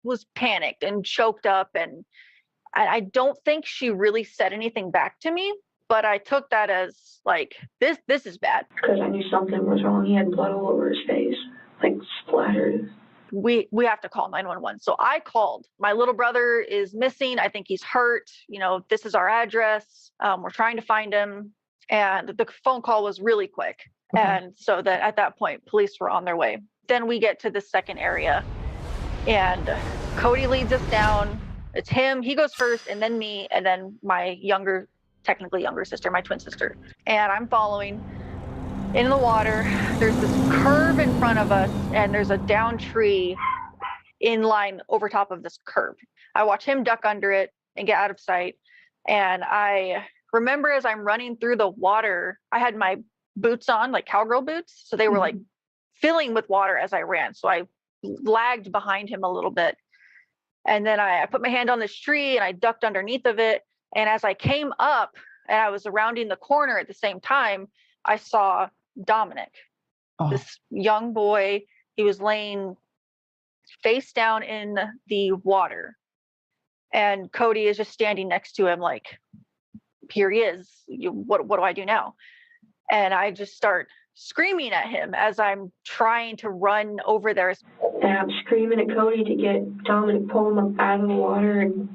was panicked and choked up, and I don't think she really said anything back to me, but I took that as like, this is bad. Because I knew something was wrong. He had blood all over his face, like splattered. We have to call 911. So I called. My little brother is missing. I think he's hurt. This is our address. We're trying to find him. And the phone call was really quick. Okay. And so that at that point, police were on their way. Then we get to the second area, and Cody leads us down. It's him. He goes first, and then me, and then my technically younger sister, my twin sister. And I'm following. In the water, there's this curve in front of us, and there's a down tree in line over top of this curve. I watch him duck under it and get out of sight. And I remember as I'm running through the water, I had my boots on, like cowgirl boots. So they were like filling with water as I ran. So I lagged behind him a little bit. And then I put my hand on this tree and I ducked underneath of it. And as I came up and I was rounding the corner at the same time, I saw Dominic, this young boy. He was laying face down in the water, and Cody is just standing next to him like, here he is. What do I do now? And I just start screaming at him as I'm trying to run over there. And I'm screaming at Cody to get Dominic, pull him up out of the water, and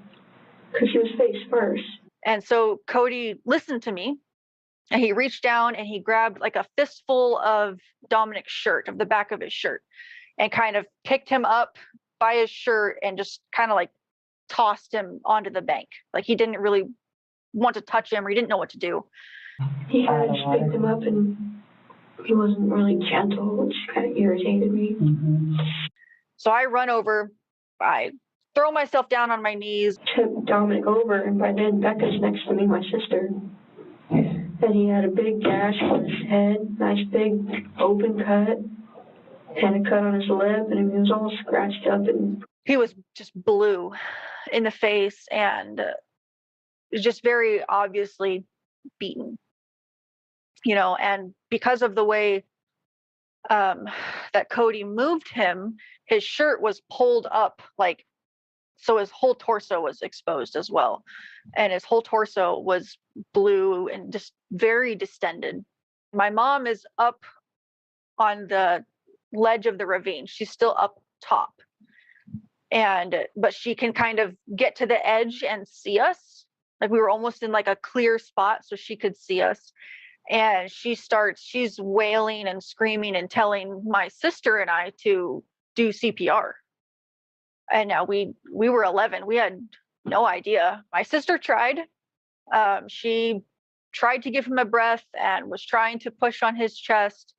because he was face first. And so Cody listened to me. And he reached down and he grabbed like a fistful of Dominic's shirt, of the back of his shirt, and kind of picked him up by his shirt and just kind of like tossed him onto the bank. Like he didn't really want to touch him, or he didn't know what to do. He kind of just picked him up, and he wasn't really gentle, which kind of irritated me. Mm-hmm. So I run over, I throw myself down on my knees. Tip Dominic over, and by then Becca's next to me, my sister. And he had a big gash on his head, nice big open cut, and a cut on his lip, and he was all scratched up. And he was just blue in the face and just very obviously beaten, and because of the way that Cody moved him, his shirt was pulled up, like, so his whole torso was exposed as well. And his whole torso was blue and just very distended. My mom is up on the ledge of the ravine. She's still up top. But she can kind of get to the edge and see us. Like we were almost in like a clear spot so she could see us. And she's wailing and screaming and telling my sister and I to do CPR. And now we were 11. We had no idea. My sister tried. She tried to give him a breath and was trying to push on his chest.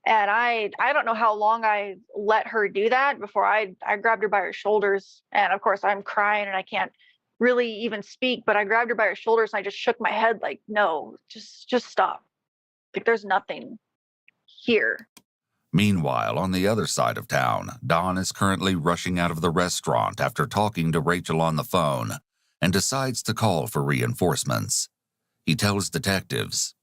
And I don't know how long I let her do that before I grabbed her by her shoulders. And of course I'm crying and I can't really even speak, but I grabbed her by her shoulders and I just shook my head like, no, just stop. Like there's nothing here. Meanwhile, on the other side of town, Don is currently rushing out of the restaurant after talking to Rachel on the phone and decides to call for reinforcements. He tells detectives,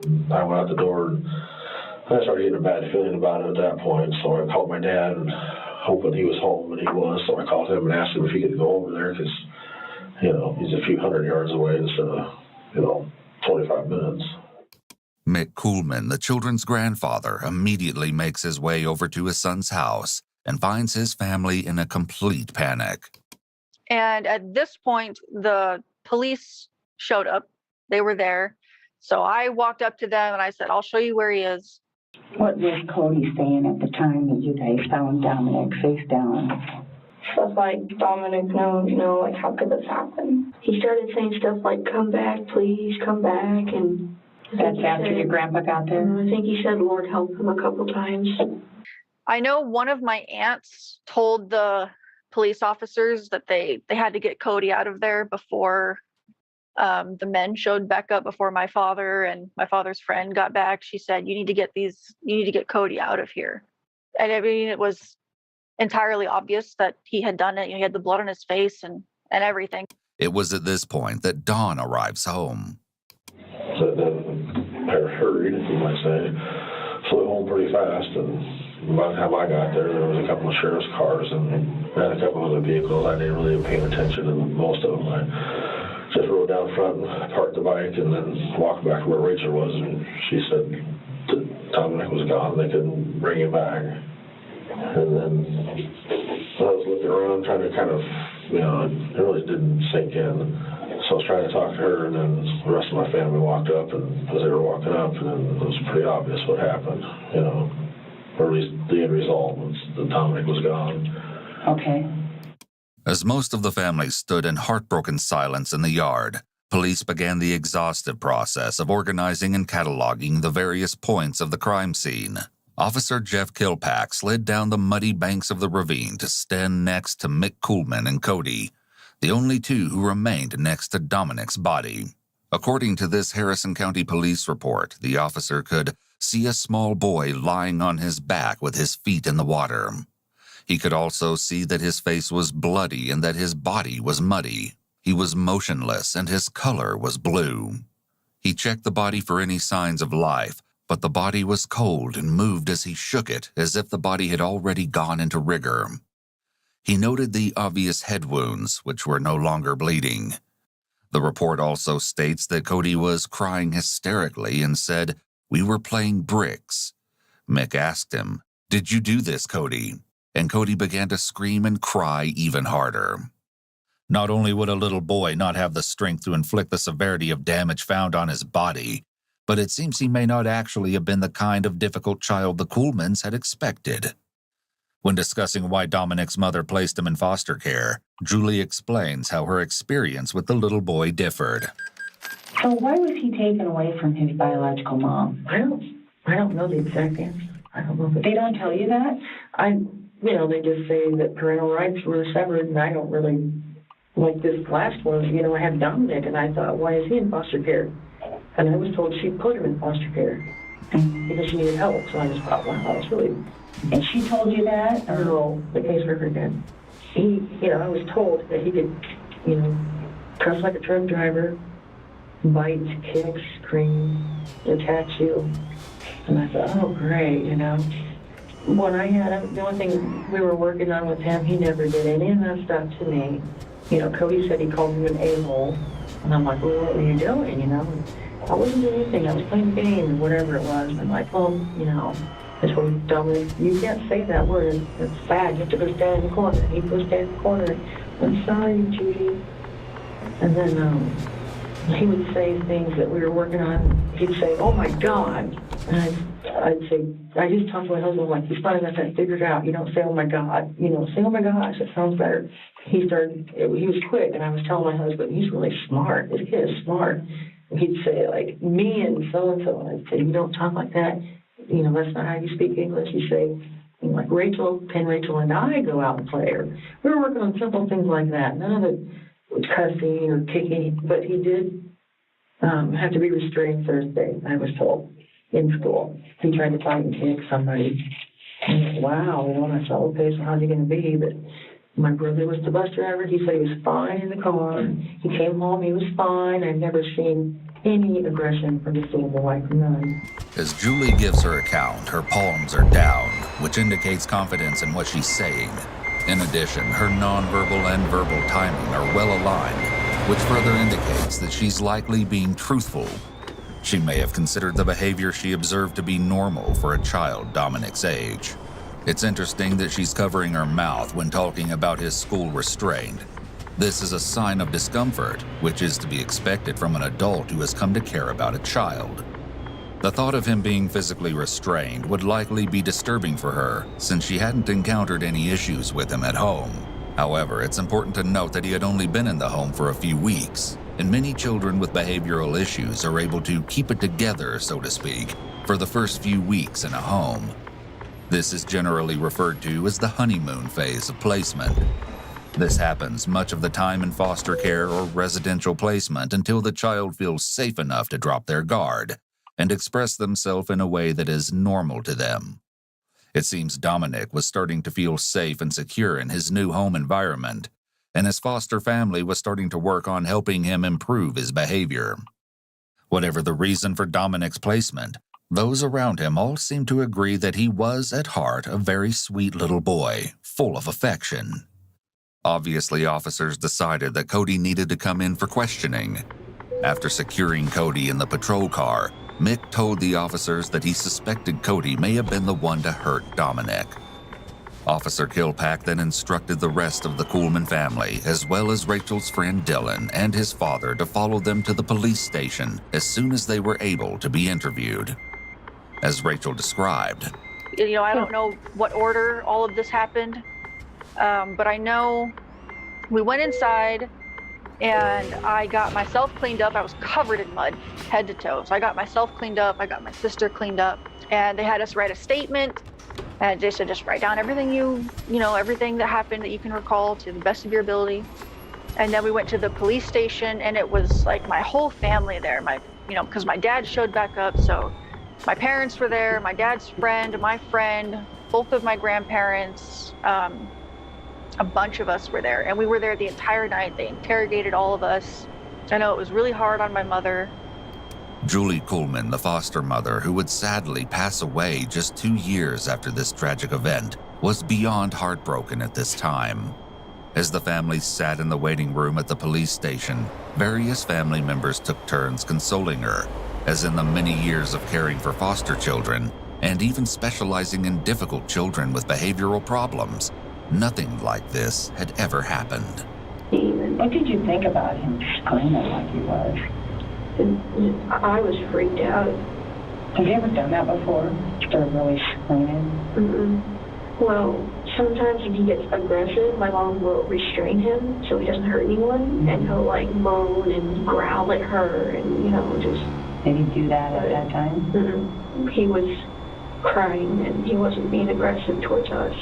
I went out the door and I started getting a bad feeling about it at that point, so I called my dad and hoping he was home, and he was, so I called him and asked him if he could go over there because, he's a few hundred yards away instead of, 25 minutes. Mick Kuhlman, the children's grandfather, immediately makes his way over to his son's house and finds his family in a complete panic. And at this point, the police showed up. They were there. So I walked up to them and I said, I'll show you where he is. What was Cody saying at the time that you guys found Dominic face down? Stuff like, Dominic, no, like, how could this happen? He started saying stuff like, come back, please, come back, and... That's after your grandpa got there? I think he said, Lord help him, a couple times. I know one of my aunts told the police officers that they had to get Cody out of there before the men showed back up, before my father and my father's friend got back. She said, you need to get Cody out of here. And I mean, it was entirely obvious that he had done it. He had the blood on his face and everything. It was at this point that Dawn arrives home. So then I hurried, you might say, flew home pretty fast, and by the time I got there was a couple of sheriff's cars, and and a couple other vehicles. I didn't really pay attention to most of them. I just rode down front and parked the bike and then walked back to where Rachel was, and she said that Dominic was gone. They couldn't bring him back. And then I was looking around trying to kind of, it really didn't sink in. So I was trying to talk to her, and then the rest of my family walked up, and as they were walking up, and then it was pretty obvious what happened, or at least the end result was that Dominic was gone. Okay. As most of the family stood in heartbroken silence in the yard, police began the exhaustive process of organizing and cataloging the various points of the crime scene. Officer Jeff Kilpack slid down the muddy banks of the ravine to stand next to Mick Coolman and Cody, the only two who remained next to Dominic's body. According to this Harrison County Police report, the officer could see a small boy lying on his back with his feet in the water. He could also see that his face was bloody and that his body was muddy. He was motionless and his color was blue. He checked the body for any signs of life, but the body was cold and moved as he shook it, as if the body had already gone into rigor. He noted the obvious head wounds, which were no longer bleeding. The report also states that Cody was crying hysterically and said, "We were playing bricks." Mick asked him, "Did you do this, Cody?" And Cody began to scream and cry even harder. Not only would a little boy not have the strength to inflict the severity of damage found on his body, but it seems he may not actually have been the kind of difficult child the Coolmans had expected. When discussing why Dominic's mother placed him in foster care, Julie explains how her experience with the little boy differed. So why was he taken away from his biological mom? I don't know the exact answer. I don't know. They don't tell you that? They just say that parental rights were severed, and I don't really, like this last one, I had Dominic, and I thought, why is he in foster care? And I was told she put him in foster care because she needed help, so I just thought, wow, that was really... And she told you that? No, the caseworker did. I was told that he could, cuss like a truck driver, bite, kick, scream, attack you. And I thought, oh, great, When I had him, the only thing we were working on with him, he never did any of that stuff to me. Cody said he called me an a-hole. And I'm like, well, what were you doing, I wasn't doing anything. I was playing a game or whatever it was. And I'm like, well, I told Dominic, you can't say that word. It's bad. You have to go stand in the corner. He goes stand in the corner. I'm sorry, Judy. And then he would say things that we were working on. He'd say, oh, my God. And I'd say, I just talked to my husband, like, he's finally got that figured out. You don't say, oh, my God. Say, oh, my gosh, that sounds better. He was quick, and I was telling my husband, he's really smart. This kid is smart. And he'd say, like, me and so-and-so. And I'd say, you don't talk like that. That's not how you speak English. You say, like, Rachel and I go out and play. Or we were working on simple things like that. None of it was cussing or kicking. But he did have to be restrained Thursday, I was told, in school. He tried to fight and kick somebody. And wow, and I thought, okay, so how's he going to be? But my brother was the bus driver. He said he was fine in the car. He came home. He was fine. I've never seen any aggression from this little boy. None. As Julie gives her account, her palms are down, which indicates confidence in what she's saying. In addition, her nonverbal and verbal timing are well aligned, which further indicates that she's likely being truthful. She may have considered the behavior she observed to be normal for a child Dominic's age. It's interesting that she's covering her mouth when talking about his school restraint. This is a sign of discomfort, which is to be expected from an adult who has come to care about a child. The thought of him being physically restrained would likely be disturbing for her, since she hadn't encountered any issues with him at home. However, it's important to note that he had only been in the home for a few weeks, and many children with behavioral issues are able to keep it together, so to speak, for the first few weeks in a home. This is generally referred to as the honeymoon phase of placement. This happens much of the time in foster care or residential placement until the child feels safe enough to drop their guard and express themselves in a way that is normal to them. It seems Dominic was starting to feel safe and secure in his new home environment, and his foster family was starting to work on helping him improve his behavior. Whatever the reason for Dominic's placement, those around him all seem to agree that he was, at heart, a very sweet little boy, full of affection. Obviously, officers decided that Cody needed to come in for questioning. After securing Cody in the patrol car, Mick told the officers that he suspected Cody may have been the one to hurt Dominic. Officer Kilpack then instructed the rest of the Kuhlman family, as well as Rachel's friend Dylan and his father, to follow them to the police station as soon as they were able to be interviewed. As Rachel described, I don't know what order all of this happened, but I know we went inside and I got myself cleaned up. I was covered in mud, head to toe. So I got myself cleaned up. I got my sister cleaned up, and they had us write a statement. And they said, just write down everything everything that happened that you can recall to the best of your ability. And then we went to the police station, and it was like my whole family there. Because my dad showed back up, so my parents were there, my dad's friend, my friend, both of my grandparents, a bunch of us were there, and we were there the entire night. They interrogated all of us. I know it was really hard on my mother. Julie Kuhlman, the foster mother who would sadly pass away just 2 years after this tragic event, was beyond heartbroken at this time. As the family sat in the waiting room at the police station, various family members took turns consoling her, as in the many years of caring for foster children, and even specializing in difficult children with behavioral problems, nothing like this had ever happened. What did you think about him screaming like he was? I was freaked out. Have you ever done that before? Started really screaming? Mm-mm. Well, sometimes if he gets aggressive, my mom will restrain him so he doesn't hurt anyone, and he'll like moan and growl at her, and just. Did he do that at that time? Mm-mm. He was crying, and he wasn't being aggressive towards us.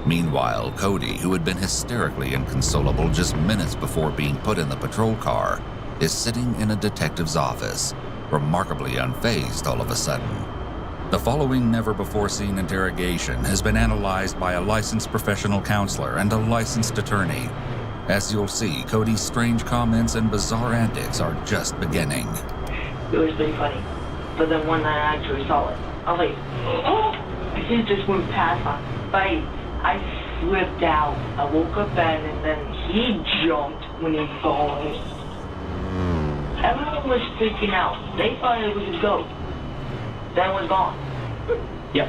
Meanwhile, Cody, who had been hysterically inconsolable just minutes before being put in the patrol car, is sitting in a detective's office, remarkably unfazed all of a sudden. The following never-before-seen interrogation has been analyzed by a licensed professional counselor and a licensed attorney. As you'll see, Cody's strange comments and bizarre antics are just beginning. It was pretty funny, but then one night I actually saw it. I was like, oh! He just went past my face. I slipped out. I woke up and then he jumped when he saw it. Everyone was freaking out. They thought it was a ghost. Then it was gone. Yep.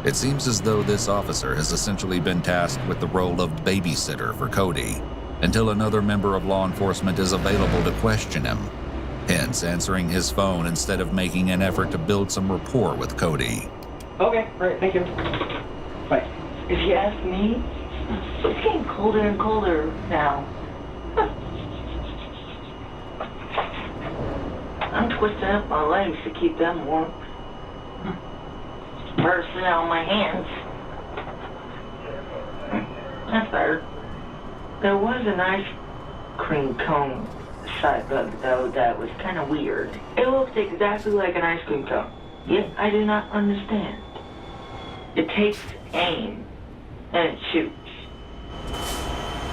It seems as though this officer has essentially been tasked with the role of babysitter for Cody, until another member of law enforcement is available to question him, hence answering his phone instead of making an effort to build some rapport with Cody. Okay, all right, thank you. Bye. If you ask me, it's getting colder and colder now. I'm twisting up my legs to keep them warm. Bursting out my hands. That's better. There was an ice cream cone side bug, though, that was kind of weird. It looks exactly like an ice cream cone, yet I do not understand. It takes aim, and it shoots.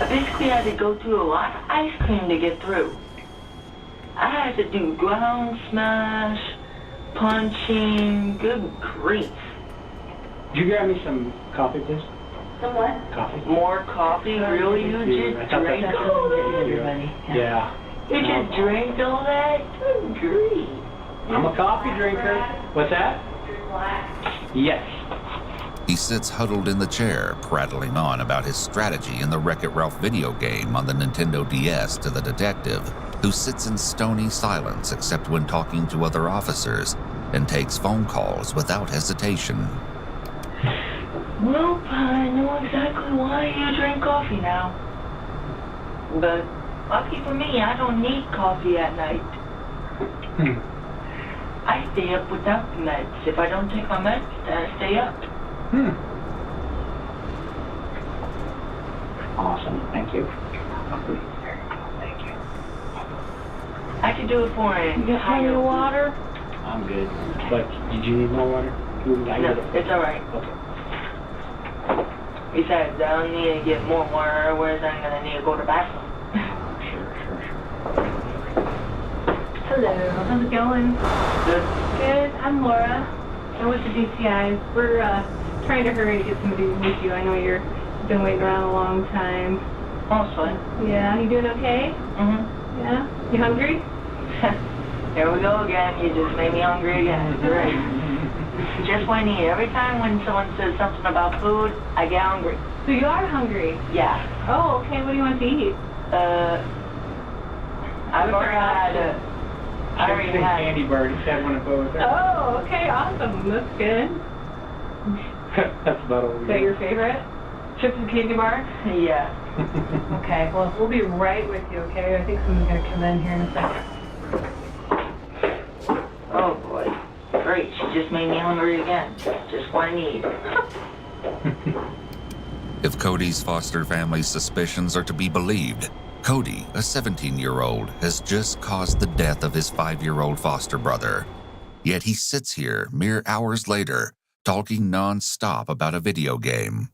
I basically had to go through a lot of ice cream to get through. I had to do ground smash, punching, good grief. Could you grab me some coffee, please? Some what? Coffee. More coffee? Really? You just drank all that? Yeah. You just drank all that? Good grief. I'm a coffee drinker. What's that? Yes. He sits huddled in the chair, prattling on about his strategy in the Wreck-It Ralph video game on the Nintendo DS to the detective, who sits in stony silence except when talking to other officers and takes phone calls without hesitation. Well, I know exactly why you drink coffee now. But lucky for me, I don't need coffee at night. I stay up without the meds. If I don't take my meds, then I stay up. Awesome. Thank you. I could do it for him. You got any water? I'm good. But did you need more water? No, it's alright. Okay. Besides, I don't need to get more water, whereas I'm gonna need to go to the bathroom. Sure. Hello, how's it going? Good. Good, I'm Laura. I'm with the DCI. We're trying to hurry to get somebody to meet you. I know you're Been waiting around a long time. Mostly. Yeah, you doing okay? Mm-hmm. Yeah? You hungry? Here we go again. You just made me hungry again. Right. Just when I need. Every time when someone says something about food, I get hungry. So you are hungry? Yeah. Oh, okay. What do you want to eat? I've already had I already had candy bar. Just had one of those. Oh, okay. Awesome. That's good. That's about all we Is that your favorite? Chips and candy bar? Yeah. Okay. Well, we'll be right with you, okay? I think someone's going to come in here in a second. Oh boy. Great. She just made me hungry again. Just what I need. If Cody's foster family's suspicions are to be believed, Cody, a 17-year-old, has just caused the death of his 5-year-old foster brother. Yet he sits here mere hours later, talking non-stop about a video game.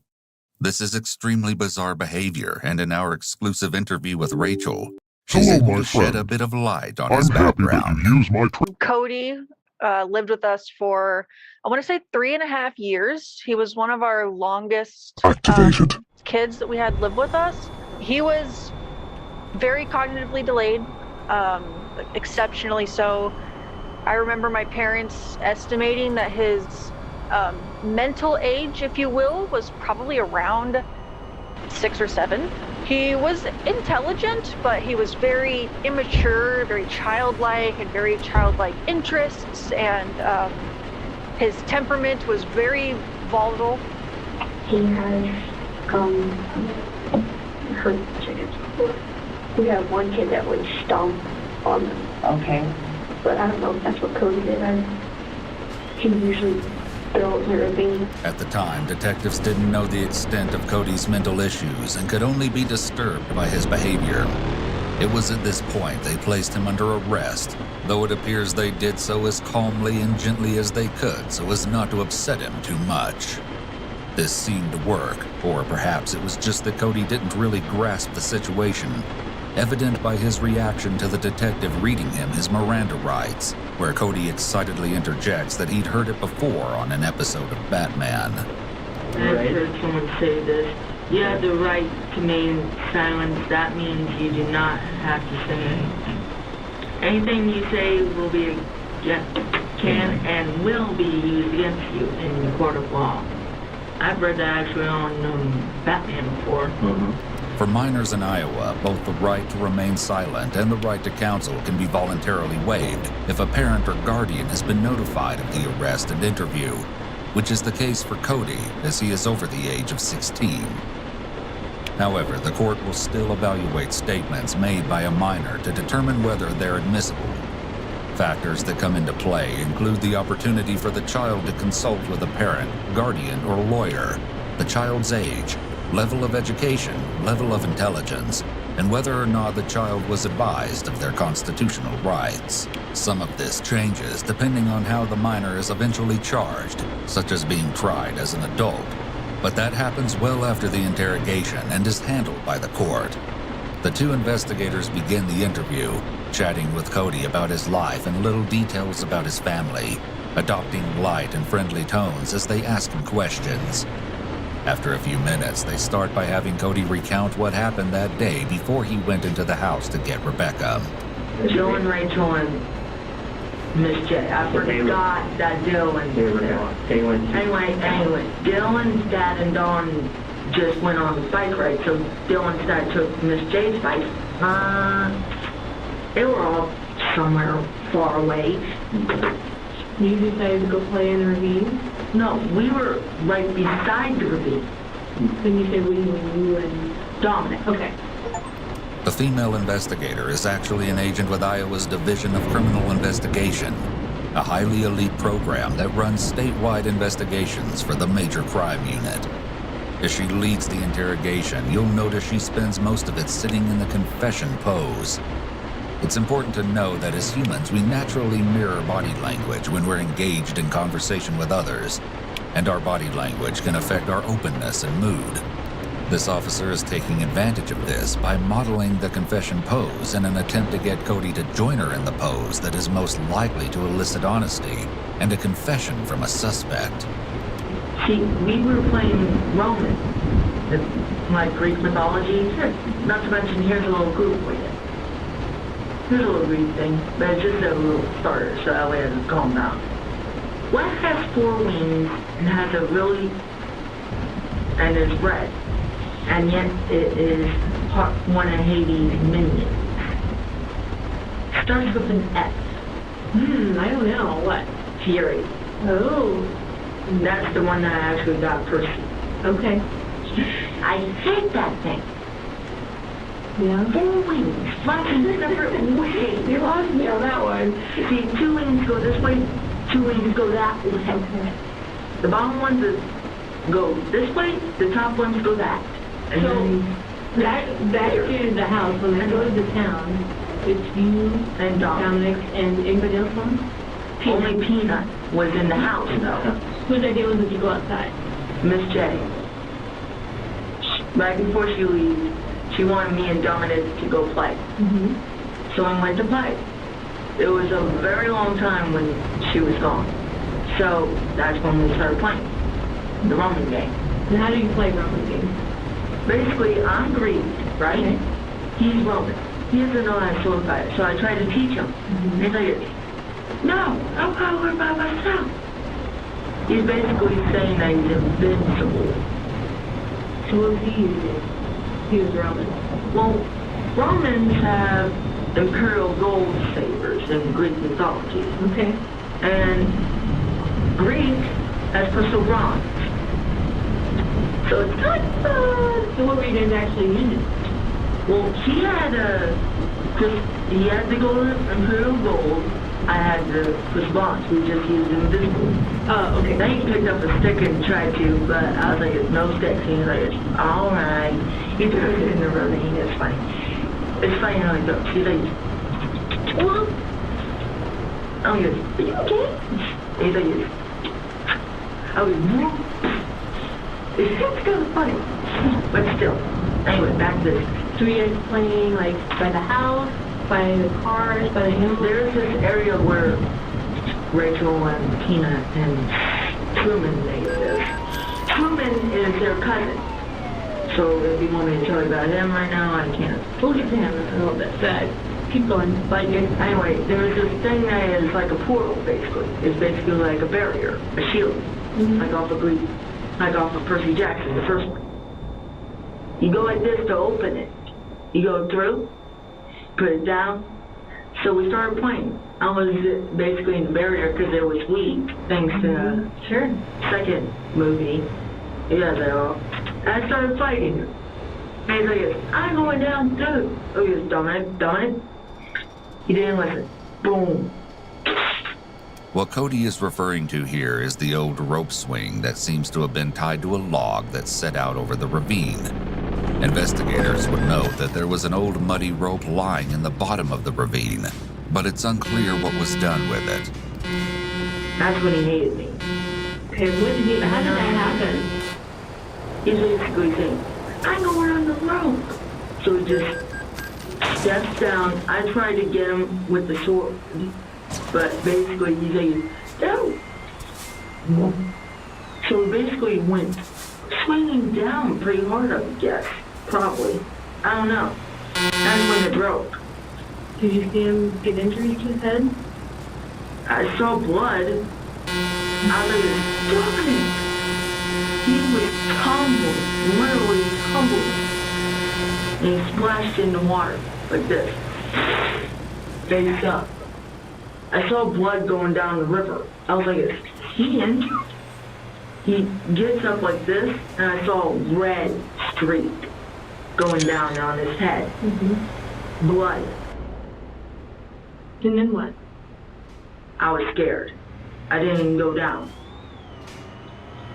This is extremely bizarre behavior, and in our exclusive interview with Rachel, she's able to shed a bit of light on his background. Cody lived with us for, I want to say 3.5 years. He was one of our longest kids that we had live with us. He was very cognitively delayed, exceptionally so. I remember my parents estimating that his mental age, if you will, was probably around 6 or 7. He was intelligent, but he was very immature, very childlike, and very childlike interests, and his temperament was very volatile. He has hurt chickens before. We have one kid that would stomp on them. Okay. But I don't know if that's what Cody did. He usually built a ravine. At the time, detectives didn't know the extent of Cody's mental issues and could only be disturbed by his behavior. It was at this point they placed him under arrest, though it appears they did so as calmly and gently as they could so as not to upset him too much. This seemed to work, or perhaps it was just that Cody didn't really grasp the situation, evident by his reaction to the detective reading him his Miranda rights, where Cody excitedly interjects that he'd heard it before on an episode of Batman. I've heard someone say this. You have the right to remain silent. That means you do not have to say anything. Anything you say will be can and will be used against you in the court of law. I've read that actually on Batman before. For minors in Iowa, both the right to remain silent and the right to counsel can be voluntarily waived if a parent or guardian has been notified of the arrest and interview, which is the case for Cody, as he is over the age of 16. However, the court will still evaluate statements made by a minor to determine whether they're admissible. Factors that come into play include the opportunity for the child to consult with a parent, guardian, or lawyer, the child's age, level of education, level of intelligence, and whether or not the child was advised of their constitutional rights. Some of this changes depending on how the minor is eventually charged, such as being tried as an adult, but that happens well after the interrogation and is handled by the court. The two investigators begin the interview, chatting with Cody about his life and little details about his family, adopting light and friendly tones as they ask him questions. After a few minutes, they start by having Cody recount what happened that day before he went into the house to get Rebecca. Joe and Rachel and Miss J. I forgot that Dylan was there. Anyway, Dylan's dad and Dawn just went on the bike ride, so Dylan's dad took Miss J's bike. They were all somewhere far away. You decided to go play in the ravine? No, we were right beside the ravine. When you say we, you and Dominic. Okay. The female investigator is actually an agent with Iowa's Division of Criminal Investigation, a highly elite program that runs statewide investigations for the Major Crime Unit. As she leads the interrogation, you'll notice she spends most of it sitting in the confession pose. It's important to know that as humans, we naturally mirror body language when we're engaged in conversation with others, and our body language can affect our openness and mood. This officer is taking advantage of this by modeling the confession pose in an attempt to get Cody to join her in the pose that is most likely to elicit honesty and a confession from a suspect. See, we were playing Roman, like Greek mythology. Not to mention, here's a little clue for you. Here's a little Greek thing, but it's just a little starter, so that way it doesn't calm down. What has 4 wings and has a really, and is red, and yet it is one of Hades' minions? Starts with an S. I don't know. What? Fury. Oh. That's the one that actually got Percy. Okay. I hate that thing. Yeah. 4 wings, flying separate ways. You lost me on that one. See, 2 wings go this way, 2 wings go that way. Okay. The bottom ones go this way, the top ones go that. And So, then back to the house, when I go to the town, it's you and Dominic and anybody else on? only Peanut was in the house though. Whose idea was it to go outside? Miss J. Right before she leaves, she wanted me and Dominic to go play. Mm-hmm. So we went to play. It was a very long time when she was gone. So that's when we started playing the Roman game. And how do you play Roman games? Basically, I'm Greek, right? Okay. He's Roman. He doesn't know how to sword fight, so I tried to teach him. Mm-hmm. He's like, no, I'll go over by myself. He's basically saying that he's invincible. So what was he using? He was Roman. Well, Romans have imperial gold sabers in Greek mythology. Okay. And Greek has crystal bronze. So it's kind of So what were you guys actually using? well, he had the gold, imperial gold. I had the response. We just used invisible. Oh, okay. Then he picked up a stick and tried to, but I was like, it's no sticks. And he's like, all right. He throws it in the ravine. It's funny. It's funny how he goes. He's like, what? I'm like, are you okay? He's like, I was, it's kind of funny. But still. Anyway, back to this. So you guys playing like by the house, by the cars, by the animals? There's this area where Rachel and Tina and Truman live. Truman is their cousin. So if you want me to tell you about him right now, I can't. We'll get to him in a little bit, but keep going. But you Anyway, there's this thing that is like a portal, basically. It's basically like a barrier, a shield, like off of Percy Jackson, the first one. You go like this to open it. You go through, put it down. So we started playing. I was basically in the barrier because it was weak, thanks to sure. second movie. Yeah, so I started fighting. And he's like, I'm going down too. Oh, he goes, Dominic. He didn't listen. Boom. What Cody is referring to here is the old rope swing that seems to have been tied to a log that set out over the ravine. Investigators would note that there was an old muddy rope lying in the bottom of the ravine, but it's unclear what was done with it. That's when he hated me. Okay, how did that happen? He's basically saying, I'm going on the rope. So he just steps down. I tried to get him with the sword, but basically he's saying, no. So he basically went swinging down pretty hard, I guess. Probably. I don't know. That's when it broke. Did you see him get injuries to his head? I saw blood. I was Dominic. He was tumbled, literally tumbled. And he splashed in the water like this. Face up. I saw blood going down the river. I was like, is he injured? He gets up like this, and I saw a red streak going down on his head. Blood. And then what? I was scared. I didn't even go down.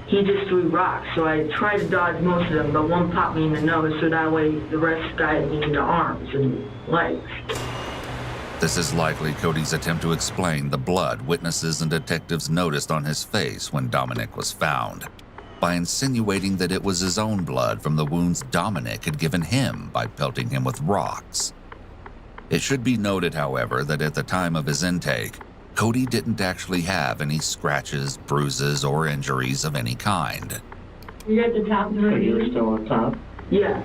He just threw rocks, so I tried to dodge most of them, but one popped me in the nose, so that way the rest guided me into arms and legs. This is likely Cody's attempt to explain the blood witnesses and detectives noticed on his face when Dominic was found, by insinuating that it was his own blood from the wounds Dominic had given him by pelting him with rocks. It should be noted, however, that at the time of his intake, Cody didn't actually have any scratches, bruises, or injuries of any kind. You're at the top of the So you were ravine? still on top? Yeah.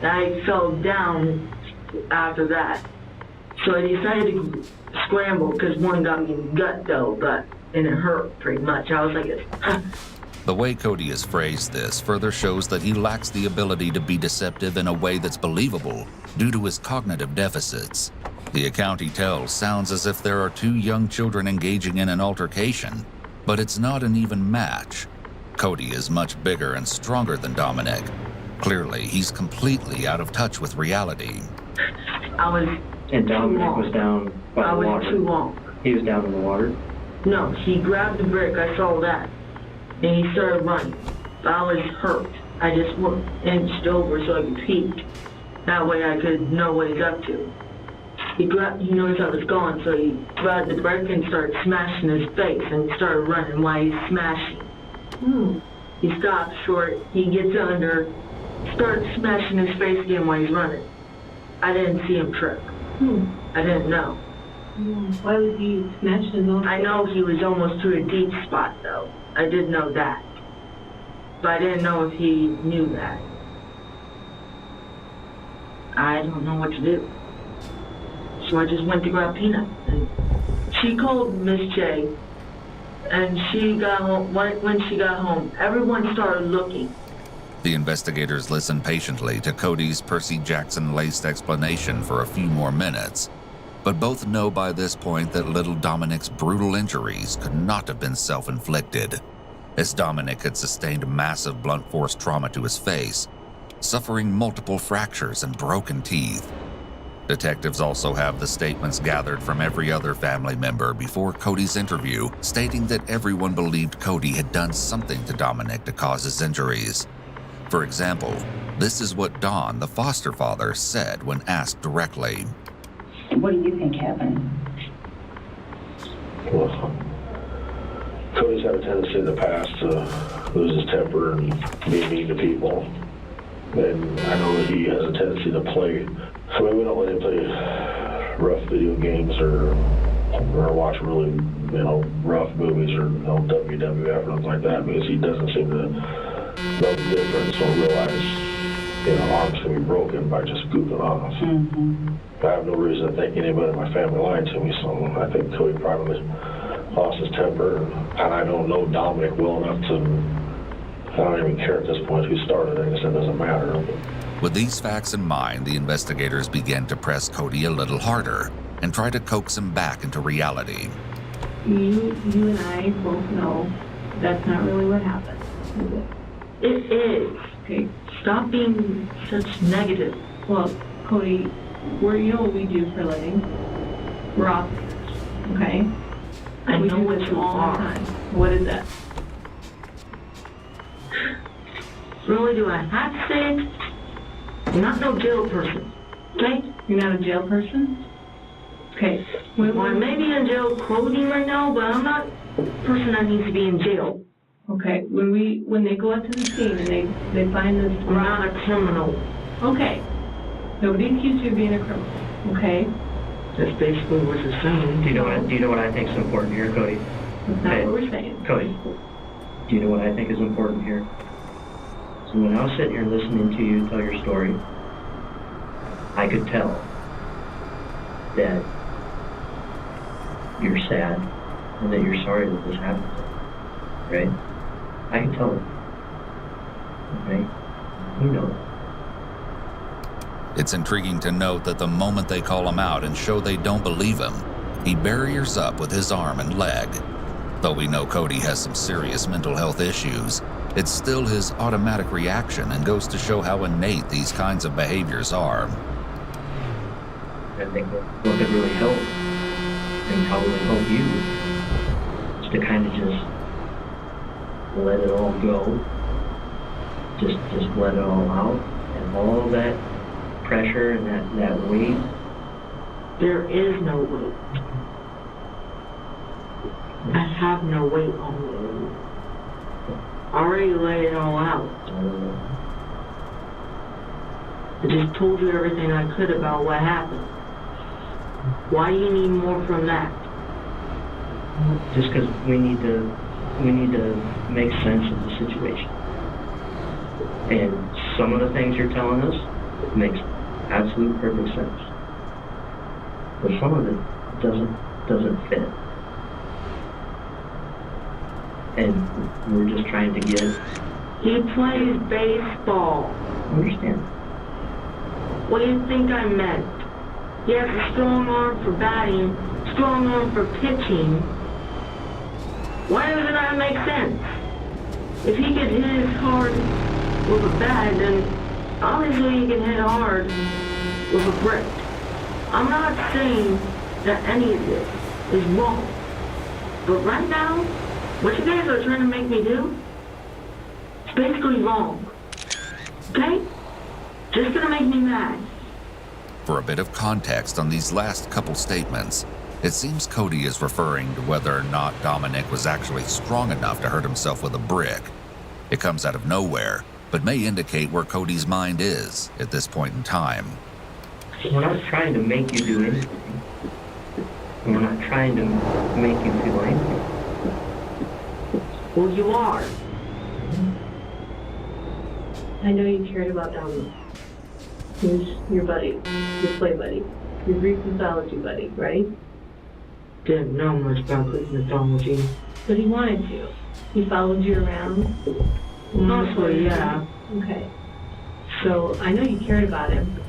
I fell down after that. So I decided to scramble because one got me in the gut though, and it hurt pretty much. I was like, The way Cody has phrased this further shows that he lacks the ability to be deceptive in a way that's believable due to his cognitive deficits. The account he tells sounds as if there are two young children engaging in an altercation, but it's not an even match. Cody is much bigger and stronger than Dominic. Clearly, he's completely out of touch with reality. I was And Dominic was down by I the was water. too long. He was down in the water? No, he grabbed the brick. I saw that. And he started running. I was hurt. I just inched over so I could peek. That way I could know what he's up to. He noticed I was gone, so he grabbed the brick and started smashing his face and started running while he's smashing. He stopped short. He gets under, starts smashing his face again while he's running. I didn't see him trip. I didn't know. Why was he smashed his own? I know he was almost to a deep spot, though. I did know that. But I didn't know if he knew that. I don't know what to do. So I just went to grab Peanut. And she called Miss J. And she got home. When she got home, everyone started looking. The investigators listen patiently to Cody's Percy Jackson-laced explanation for a few more minutes, but both know by this point that little Dominic's brutal injuries could not have been self-inflicted, as Dominic had sustained massive blunt force trauma to his face, suffering multiple fractures and broken teeth. Detectives also have the statements gathered from every other family member before Cody's interview, stating that everyone believed Cody had done something to Dominic to cause his injuries. For example, this is what Don, the foster father, said when asked directly. What do you think happened? Well, Cody's had a tendency in the past to lose his temper and be mean to people. And I know that he has a tendency to play. I mean, we don't let him play rough video games or watch really, rough movies or WWF or something like that because he doesn't seem to know the difference or realize, arms can be broken by just goofing off. I have no reason to think anybody in my family lied to me, so I think Cody probably lost his temper. And I don't know Dominic well enough I don't even care at this point who started it. I guess it doesn't matter. With these facts in mind, the investigators began to press Cody a little harder and try to coax him back into reality. You and I both know that's not really what happened, is it? It is. Okay. Stop being such negative. Well, Cody, you know what we do for a living? We're officers, okay? I We know do what this you all the are. time. What is that? Really, do I have to say it? I'm not no jail person, okay? You're not a jail person? Okay. Well, I may be in jail quoting right now, but I'm not a person that needs to be in jail. Okay, when they go out to the scene and they find this I'm not a criminal. Okay. Nobody accused you of being a criminal, okay? That's basically what it's saying. Do you know what I think is important here, Cody? That's not Okay. what we're saying. Cody, do you know what I think is important here? So when I was sitting here listening to you tell your story, I could tell that you're sad and that you're sorry that this happened, right? I can tell it. Okay? You know it. It's intriguing to note that the moment they call him out and show they don't believe him, he barriers up with his arm and leg. Though we know Cody has some serious mental health issues, it's still his automatic reaction and goes to show how innate these kinds of behaviors are. I think what could really help, and probably help you, is to kind of just let it all go. Just let it all out, and all that pressure and that weight. There is no weight. I have no weight on me. I already let it all out. I just told you everything I could about what happened. Why do you need more from that? Just because we need to make sense of the situation. And some of the things you're telling us makes absolute perfect sense. But some of it doesn't fit. And we're just trying to get... He plays baseball. Understand. What do you think I meant? He has a strong arm for batting, strong arm for pitching. Why doesn't that make sense? If he can hit hard with a bat, then obviously he can hit hard with a brick. I'm not saying that any of this is wrong. But right now, what you guys are trying to make me do, it's basically wrong. Okay? Just gonna make me mad. For a bit of context on these last couple statements, it seems Cody is referring to whether or not Dominic was actually strong enough to hurt himself with a brick. It comes out of nowhere, but may indicate where Cody's mind is at this point in time. We're not trying to make you do anything. We're not trying to make you feel angry. Well, you are. I know you cared about Dominic. He was your buddy, your play buddy, your Greek mythology buddy, right? Didn't know much about Greek mythology. But he wanted to. He followed you around. Mostly, yeah. Okay. So I know you cared about him,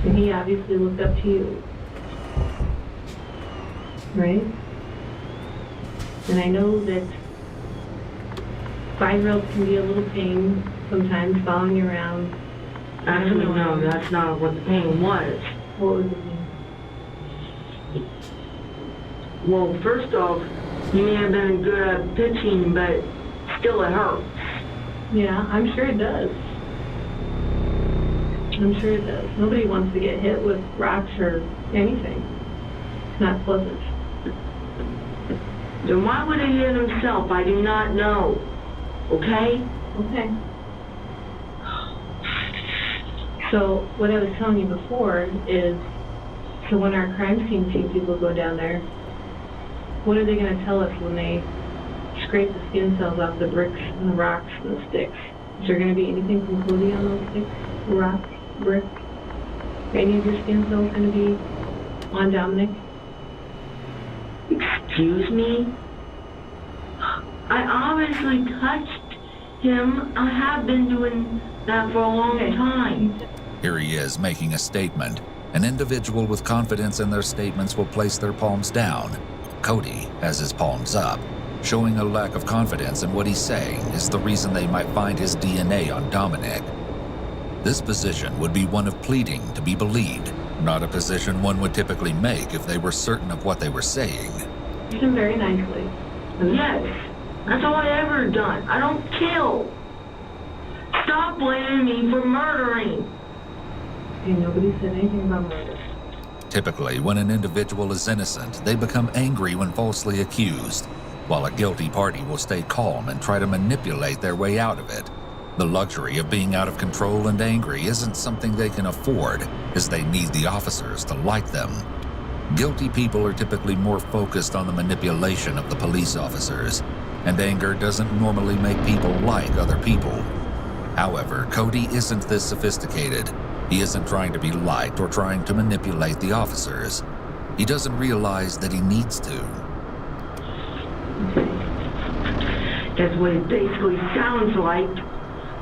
and he obviously looked up to you. Right? And I know that 5-year-olds can be a little pain sometimes following you around. Actually, no, that's not what the pain was. What was it? Well, first off, you may have been good at pitching, but still it hurts. Yeah, I'm sure it does. I'm sure it does. Nobody wants to get hit with rocks or anything. It's not pleasant. Then why would he hit himself? I do not know. Okay? Okay. So what I was telling you before is, so when our crime scene team people go down there, what are they going to tell us when they scrape the skin cells off the bricks and the rocks and the sticks? Is there going to be anything from Cody on those sticks, the rocks, bricks? Are any of your skin cells going to be on Dominic? Excuse me? I obviously touched him. I have been doing that for a long time. Here he is making a statement. An individual with confidence in their statements will place their palms down. Cody has his palms up. Showing a lack of confidence in what he's saying is the reason they might find his DNA on Dominic. This position would be one of pleading to be believed, not a position one would typically make if they were certain of what they were saying. Him very nicely. Yes, that's all I ever done. I don't kill. Stop blaming me for murdering. And nobody said anything about murder. Typically, when an individual is innocent, they become angry when falsely accused, while a guilty party will stay calm and try to manipulate their way out of it. The luxury of being out of control and angry isn't something they can afford, as they need the officers to like them. Guilty people are typically more focused on the manipulation of the police officers, and anger doesn't normally make people like other people. However, Cody isn't this sophisticated. He isn't trying to be liked or trying to manipulate the officers. He doesn't realize that he needs to. That's what it basically sounds like.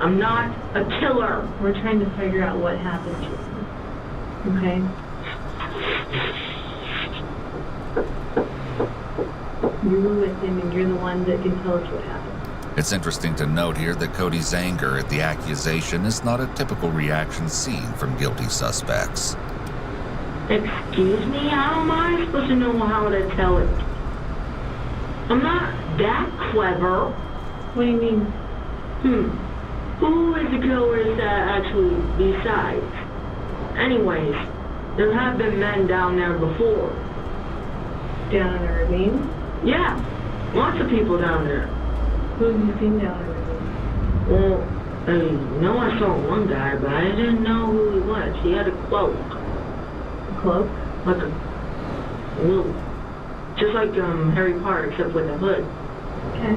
I'm not a killer. We're trying to figure out what happened to him. Okay? You were with him and you're the one that can tell us what happened. It's interesting to note here that Cody's anger at the accusation is not a typical reaction seen from guilty suspects. Excuse me? How am I supposed to know how to tell it? I'm not that clever. What do you mean? Who is the killer that actually besides? Anyways, there have been men down there before. Down in the ravine? Yeah, lots of people down there. Who have you seen down in the ravine? Well, I know I saw one guy, but I didn't know who he was. He had a cloak. A cloak? Like a little, just like Harry Potter, except with a hood. Okay.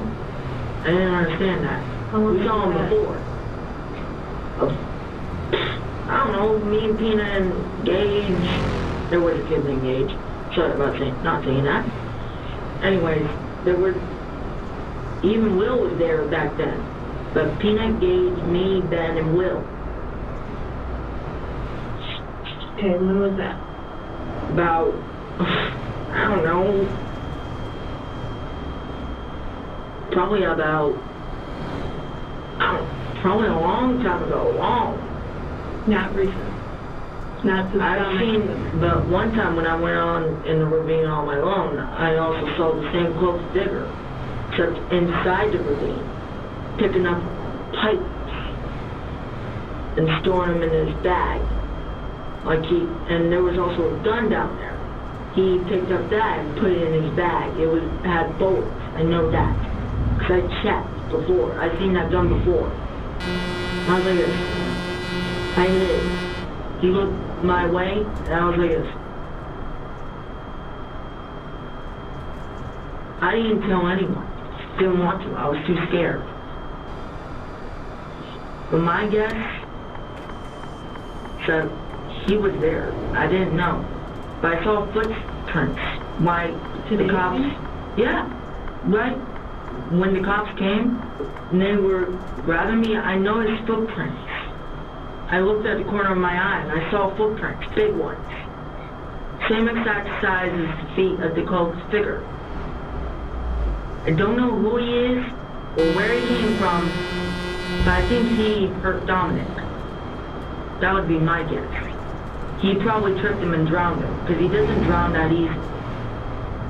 I didn't understand that. How long We saw him was that? before. I don't know, me and Pina and Gage, there was a kid named Gage, sorry about not saying that. Anyways, there were, even Will was there back then, but Pina, Gage, me, Ben, and Will. Okay, when was that? About, I don't know, probably about, probably a long time ago, Not recent. Not since I've seen, but one time when I went on in the ravine on my own, I also saw the same cloaked figure, except inside the ravine, picking up pipes and storing them in his bag. And there was also a gun down there. He picked up that and put it in his bag. Had bullets. I know that. Because I checked before. I've seen that gun before. I was like this. I knew. He looked my way, and I was like this. I didn't tell anyone. Didn't want to. I was too scared. But my guess said he was there. I didn't know. But I saw footprints. Why the cops? Yeah. Right when the cops came and they were grabbing me, I noticed footprints. I looked at the corner of my eye and I saw footprints, big ones. Same exact size as the feet of the cloaked figure. I don't know who he is or where he came from, but I think he hurt Dominic. That would be my guess. He probably tripped him and drowned him, because he doesn't drown that easy.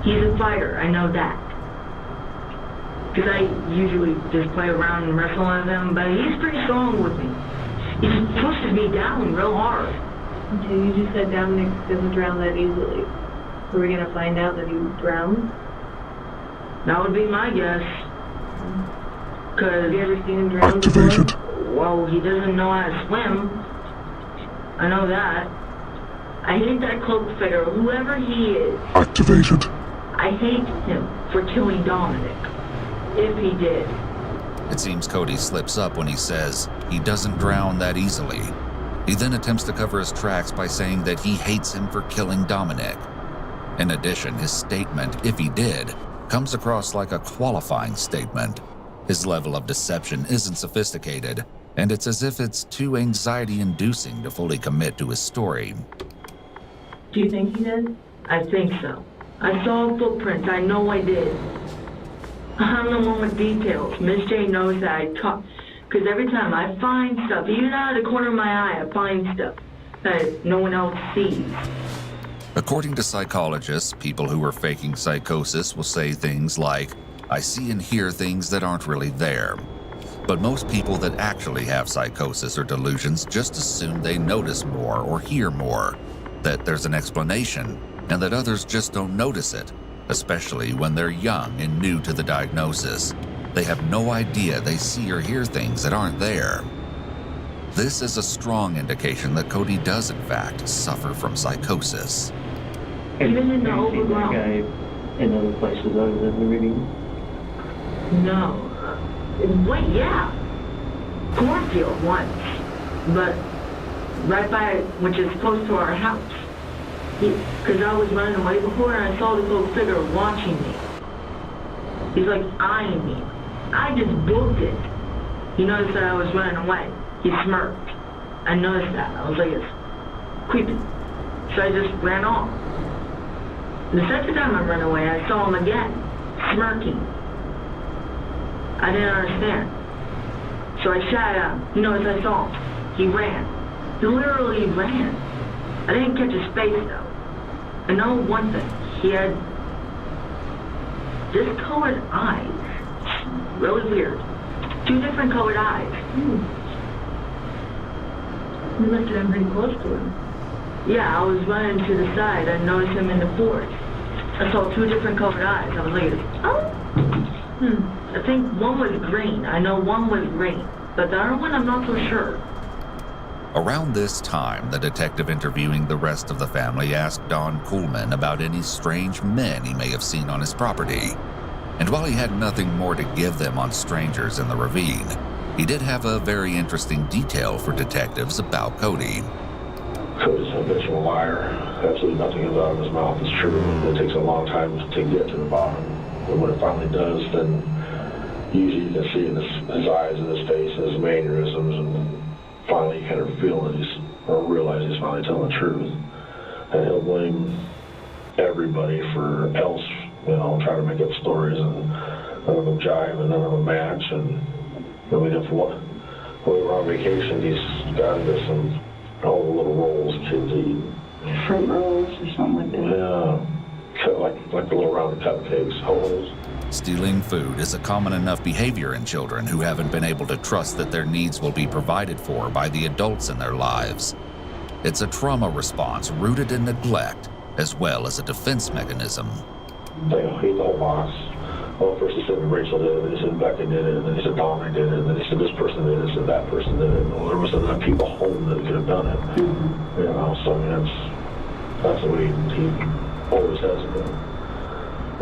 He's a fighter, I know that. Because I usually just play around and wrestle with him, but he's pretty strong with me. He just pushes me down real hard. Okay, you just said Dominic doesn't drown that easily. Are we gonna find out that he drowned? That would be my guess. Cause Have you ever seen him drown Activated. before? Well, he doesn't know how to swim. I know that. I hate that cloaked figure, whoever he is. Activated. I hate him for killing Dominic. If he did. It seems Cody slips up when he says he doesn't drown that easily. He then attempts to cover his tracks by saying that he hates him for killing Dominic. In addition, his statement, if he did, comes across like a qualifying statement. His level of deception isn't sophisticated, and it's as if it's too anxiety-inducing to fully commit to his story. Do you think he did? I think so. I saw footprints, I know I did. I'm the one with details. Miss J knows that I talk. Because every time I find stuff, even out of the corner of my eye, I find stuff that no one else sees. According to psychologists, people who are faking psychosis will say things like, "I see and hear things that aren't really there." But most people that actually have psychosis or delusions just assume they notice more or hear more, that there's an explanation, and that others just don't notice it, especially when they're young and new to the diagnosis. They have no idea they see or hear things that aren't there. This is a strong indication that Cody does in fact suffer from psychosis. Even in the Have you seen that overgrown. guy in other places other than the ravine? No. Wait, yeah. Cornfield once. But right by, which is close to our house. Because I was running away before and I saw this little figure watching me. He's like eyeing me. I just booked it. He noticed that I was running away. He smirked. I noticed that. I was like, it's creepy. So I just ran off. The second time I ran away, I saw him again, smirking. I didn't understand. So I shot at him. He noticed I saw him. He ran. He literally ran. I didn't catch his face though. I know one thing. He had discolored eyes. Really weird. 2 different colored eyes. You must have been pretty close to him. Yeah, I was running to the side. I noticed him in the forest. I saw 2 different colored eyes. I was like, oh. I think one was green. I know one was green. But the other one, I'm not so sure. Around this time, the detective interviewing the rest of the family asked Don Kuhlman about any strange men he may have seen on his property. And while he had nothing more to give them on strangers in the ravine, He did have a very interesting detail for detectives about Cody. Cody's an habitual liar. Absolutely nothing comes out of his mouth is true. It takes a long time to get to the bottom. And when it finally does, then usually you can see in his eyes and his face and his mannerisms, and finally you kind of feel that realize he's finally telling the truth. And he'll blame everybody for else, try to make up stories, and none of them jive and none of them match. And I mean, when we were on vacation, he's got into all the little rolls kids eat. Fruit rolls or something like that. Yeah, like the little round cupcakes, holes. Stealing food is a common enough behavior in children who haven't been able to trust that their needs will be provided for by the adults in their lives. It's a trauma response rooted in neglect, as well as a defense mechanism. He's the whole box. Well, first he said Rachel did it, then he said Becca did it, and then he said Dominic did it, and then he said this person did it, and that person did it. Well, there wasn't enough people home that could have done it. So I mean, that's the way he always has been.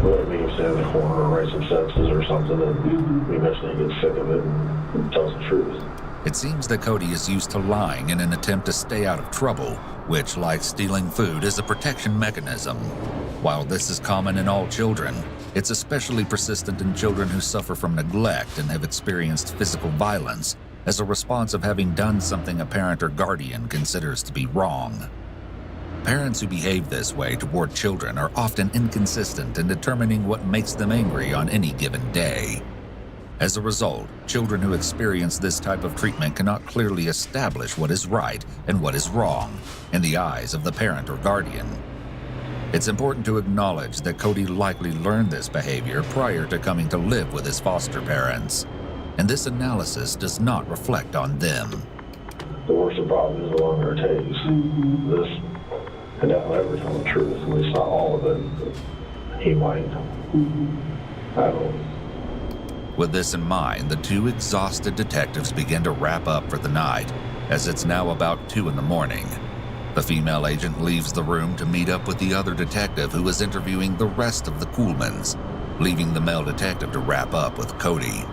Let me stand in the corner or write some sentences or something, and eventually he gets sick of it and tells the truth. It seems that Cody is used to lying in an attempt to stay out of trouble, which, like stealing food, is a protection mechanism. While this is common in all children, it's especially persistent in children who suffer from neglect and have experienced physical violence as a response of having done something a parent or guardian considers to be wrong. Parents who behave this way toward children are often inconsistent in determining what makes them angry on any given day. As a result, children who experience this type of treatment cannot clearly establish what is right and what is wrong in the eyes of the parent or guardian. It's important to acknowledge that Cody likely learned this behavior prior to coming to live with his foster parents, and this analysis does not reflect on them. The worse the problem is, the longer it takes. And not ever tell the truth, at least not all of it, but he might. I don't. With this in mind, the two exhausted detectives begin to wrap up for the night, as it's now about 2 a.m. The female agent leaves the room to meet up with the other detective who is interviewing the rest of the Kuhlmans, leaving the male detective to wrap up with Cody.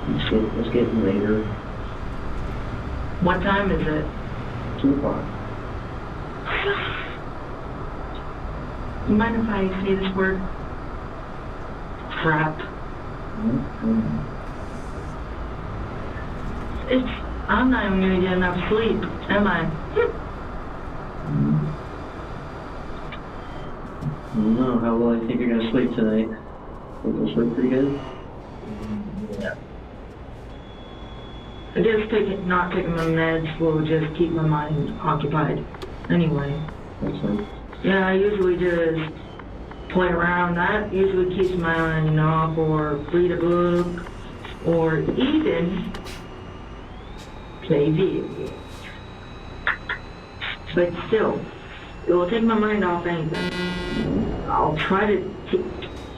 It's getting later. What time is it? 2 o'clock. You mind if I say this word? Crap. I'm not even gonna get enough sleep, am I? I don't know. How well I think you're gonna sleep tonight? Think you'll sleep pretty good? Yeah. I guess not taking my meds will just keep my mind occupied. Anyway. That's nice. Yeah, I usually just play around. That usually keeps my mind off, or read a book, or even play video games. But still, it will take my mind off anything. I'll try to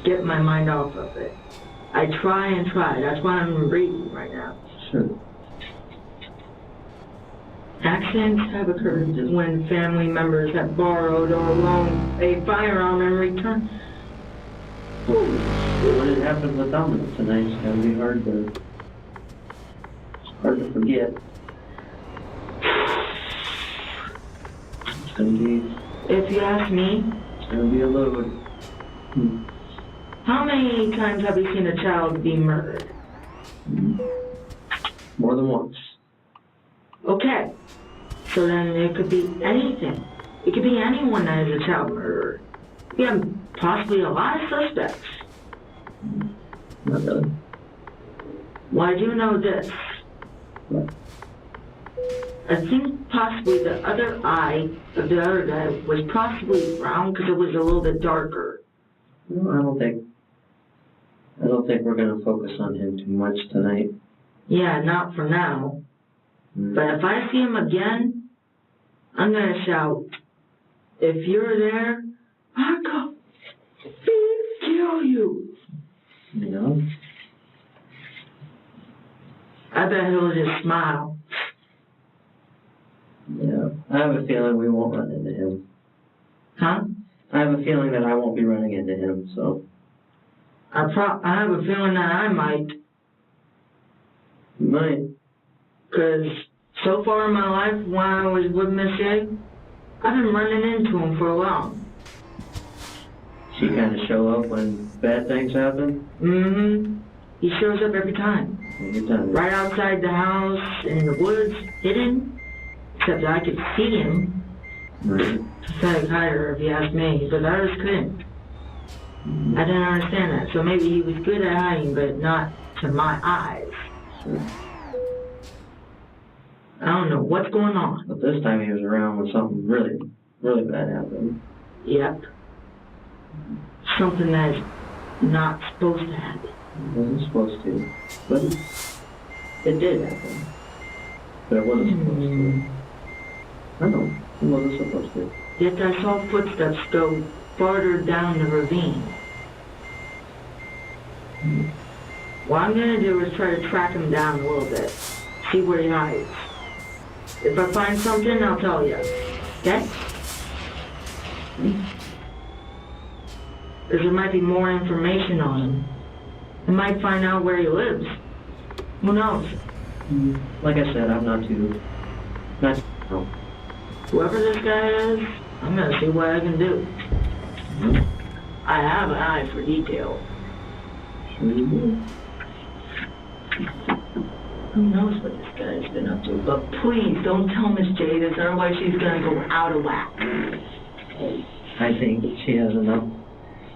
get my mind off of it. I try and try. That's why I'm reading right now. Sure. Accidents have occurred when family members have borrowed or loaned a firearm and returned. What had happened with Dominic tonight is gonna be hard to forget. It's gonna be. If you ask me, It's gonna be a load. how many times have you seen a child be murdered? More than once. Okay. So then it could be anything. It could be anyone that is a child murderer. We have possibly a lot of suspects. Not really. Why do you know this? What? I think possibly the other eye of the other guy was possibly brown because it was a little bit darker. No, I don't think we're gonna focus on him too much tonight. Yeah, not for now. But if I see him again, I'm gonna shout, if you're there, I'm going to kill you. You know? I bet he'll just smile. Yeah. I have a feeling we won't run into him. Huh? I have a feeling that I won't be running into him, so. I have a feeling that I might. Might. Because so far in my life, when I was with Miss J, I've been running into him for a while. She kind of show up when bad things happen? Mm-hmm. He shows up every time. Every time. Right outside the house, in the woods, hidden. Except I could see him. Right. Pathetic hider, if you ask me, but I just couldn't. I didn't understand that. So maybe he was good at hiding, but not to my eyes. Sure. I don't know what's going on. But this time he was around when something really, really bad happened. Yep. Something that's not supposed to happen. It wasn't supposed to. But it did happen. But it wasn't supposed to. I know. It wasn't supposed to. Yet I saw footsteps go farther down the ravine. What I'm gonna do is try to track him down a little bit. See where he hides. If I find something, I'll tell you. Okay? Because there might be more information on him. I might find out where he lives. Who knows? Like I said, I'm not too... No. Whoever this guy is, I'm gonna see what I can do. I have an eye for detail. Sure you do. Who knows what this guy's been up to? But please don't tell Miss J this, otherwise she's gonna go out of whack. I think she has enough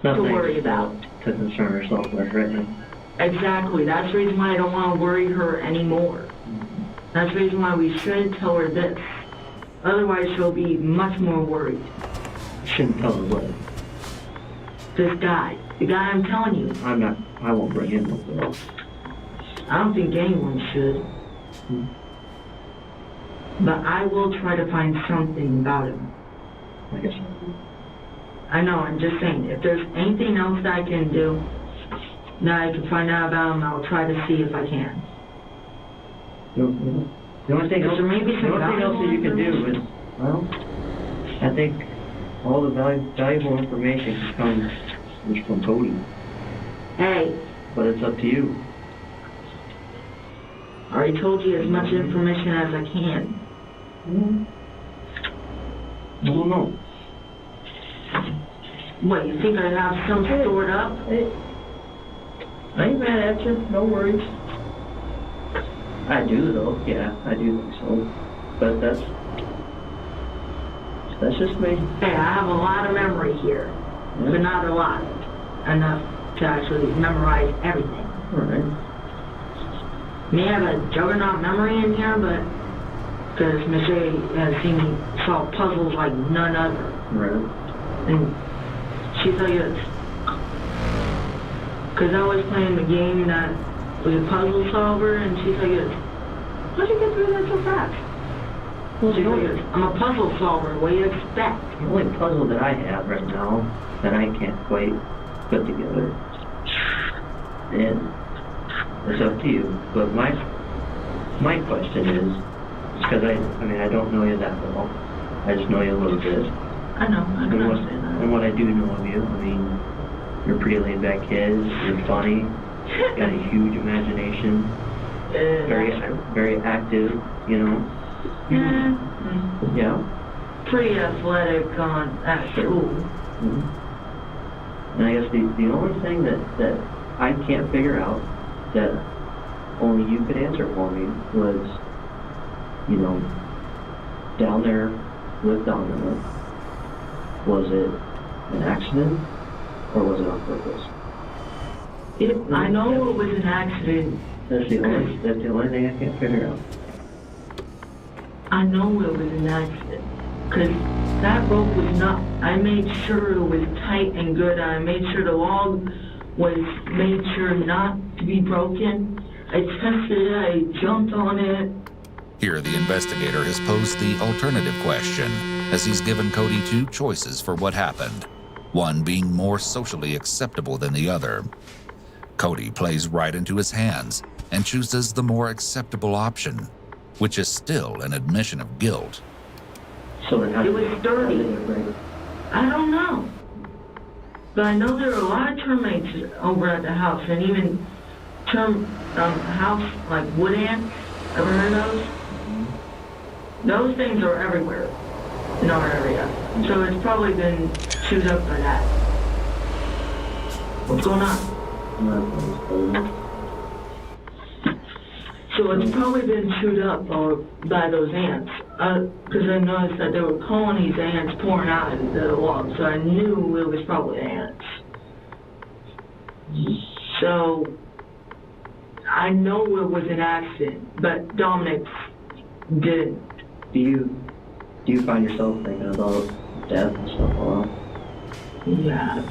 To worry about. to concern herself with right now. Exactly. That's the reason why I don't want to worry her anymore. That's the reason why we should tell her this. Otherwise, she'll be much more worried. Shouldn't tell her what. This guy. The guy I'm telling you. I won't bring him up at all. I don't think anyone should. But I will try to find something about him. I guess. I know, I'm just saying, if there's anything else that I can do, that I can find out about him, I'll try to see if I can. No. The only thing Is else, there maybe some that you can do is, well, I think all the valuable information comes from Cody. Hey, But it's up to you. I already told you as much information as I can. I don't know. What, you think I have some stored up? Hey, I ain't mad at you, no worries. I do though, yeah, I do think so. But that's just me. Hey, I have a lot of memory here, but not a lot. Enough to actually memorize everything. Alright. May have a juggernaut memory in here, but because Miss A has seen me solve puzzles like none other. Right. And she tell you this. Because I was playing the game that was a puzzle solver, and she tell you this. How'd you get through that so fast? She tell you this. I'm a puzzle solver. What do you expect? The only puzzle that I have right now that I can't quite put together. And it's up to you. But my question is, because I don't know you that well. I just know you a little bit. I know, I can understand that. And what I do know of you, I mean, you're a pretty laid back kid, you're funny, got a huge imagination, very active, you know. Yeah. Pretty athletic at school. And I guess the only thing that I can't figure out that only you could answer for me was, you know, down there with Dominic, was it an accident or was it on purpose? I know it was an accident. That's the only thing I can't figure out. I know it was an accident. Because that rope was not, I made sure it was tight and good. I made sure the log was made sure not to be broken. I tested it, I jumped on it. Here, the investigator has posed the alternative question, as he's given Cody two choices for what happened, one being more socially acceptable than the other. Cody plays right into his hands and chooses the more acceptable option, which is still an admission of guilt. So then It was dirty. I don't know. But I know there were a lot of termites over at the house, and even term house, like wood ants. Ever heard of those? Those things are everywhere in our area. So it's probably been chewed up for that. What's going on? So it's probably been chewed up by those ants. Because I noticed that there were colonies of ants pouring out of the wall, so I knew it was probably ants. So I know it was an accident, but Dominic didn't. Do you find yourself thinking about death and stuff a lot? Yeah.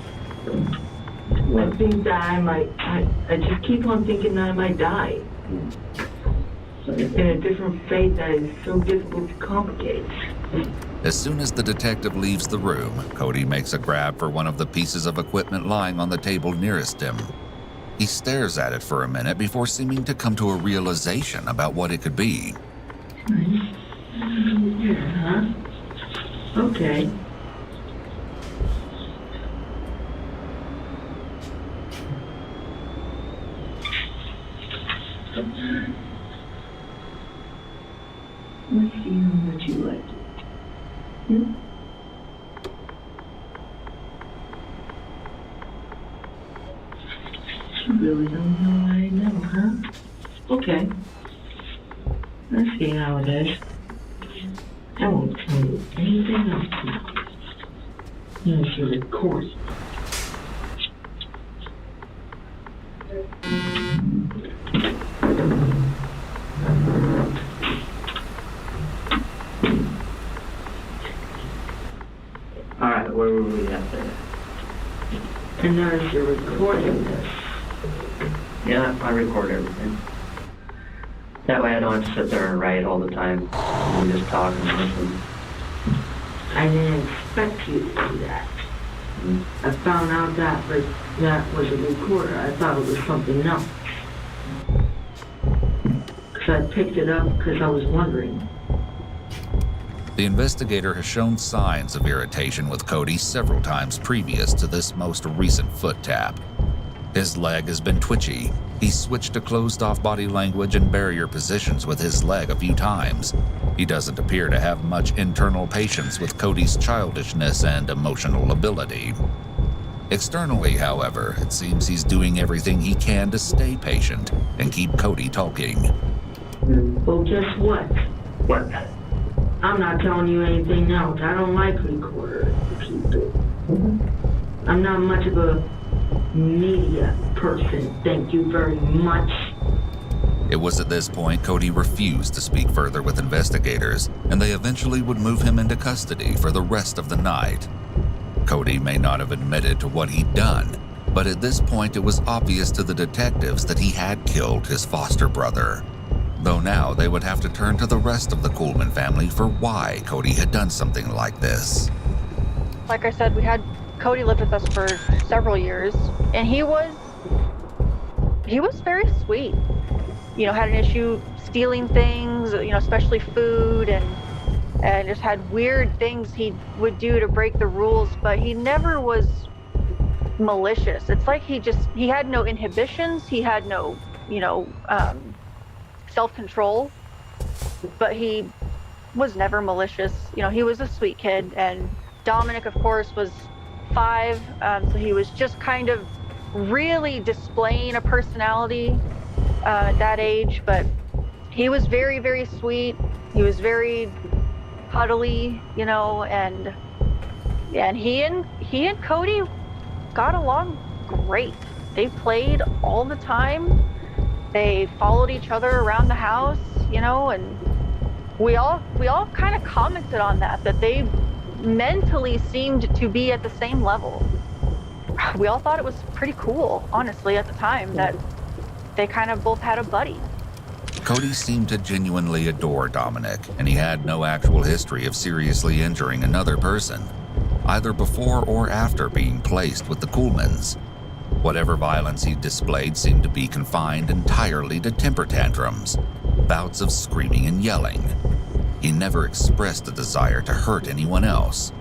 I think that I just keep on thinking that I might die. In a different fate that is so difficult to complicate. As soon as the detective leaves the room, Cody makes a grab for one of the pieces of equipment lying on the table nearest him. He stares at it for a minute before seeming to come to a realization about what it could be. Yeah, huh? Okay. Let's see how much you liked it. You really don't know what I know, huh? Okay. Let's see how it is. I won't tell you anything else now. Unless you record. Alright, where were we at there? And there's your recording this. Yeah, I record everything. That way I don't have to sit there and write all the time. I can just talk and listen. I didn't expect you to do that. I found out that was a recorder. I thought it was something else. Because I picked it up because I was wondering. The investigator has shown signs of irritation with Cody several times previous to this most recent foot tap. His leg has been twitchy. He's switched to closed-off body language and barrier positions with his leg a few times. He doesn't appear to have much internal patience with Cody's childishness and emotional ability. Externally, however, it seems he's doing everything he can to stay patient and keep Cody talking. Well, guess what? What? I'm not telling you anything else. I don't like recorders people. I'm not much of a media person, thank you very much. It was at this point Cody refused to speak further with investigators, and they eventually would move him into custody for the rest of the night. Cody may not have admitted to what he'd done, but at this point it was obvious to the detectives that he had killed his foster brother. Though now they would have to turn to the rest of the Kuhlman family for why Cody had done something like this. Like I said, Cody lived with us for several years, and he was very sweet. You know, had an issue stealing things, you know, especially food, and just had weird things he would do to break the rules, but he never was malicious. It's like he had no inhibitions, he had no, self-control, but he was never malicious. You know, he was a sweet kid, and Dominic, of course, was 5, so he was just kind of really displaying a personality at that age, but he was very, very sweet. He was very cuddly, you know, and he and Cody got along great. They played all the time. They followed each other around the house, you know, and we all kind of commented on that they mentally seemed to be at the same level. We all thought it was pretty cool, honestly, at the time, that they kind of both had a buddy. Cody seemed to genuinely adore Dominic, and he had no actual history of seriously injuring another person, either before or after being placed with the Kuhlmans. Whatever violence he displayed seemed to be confined entirely to temper tantrums, bouts of screaming and yelling. He never expressed a desire to hurt anyone else.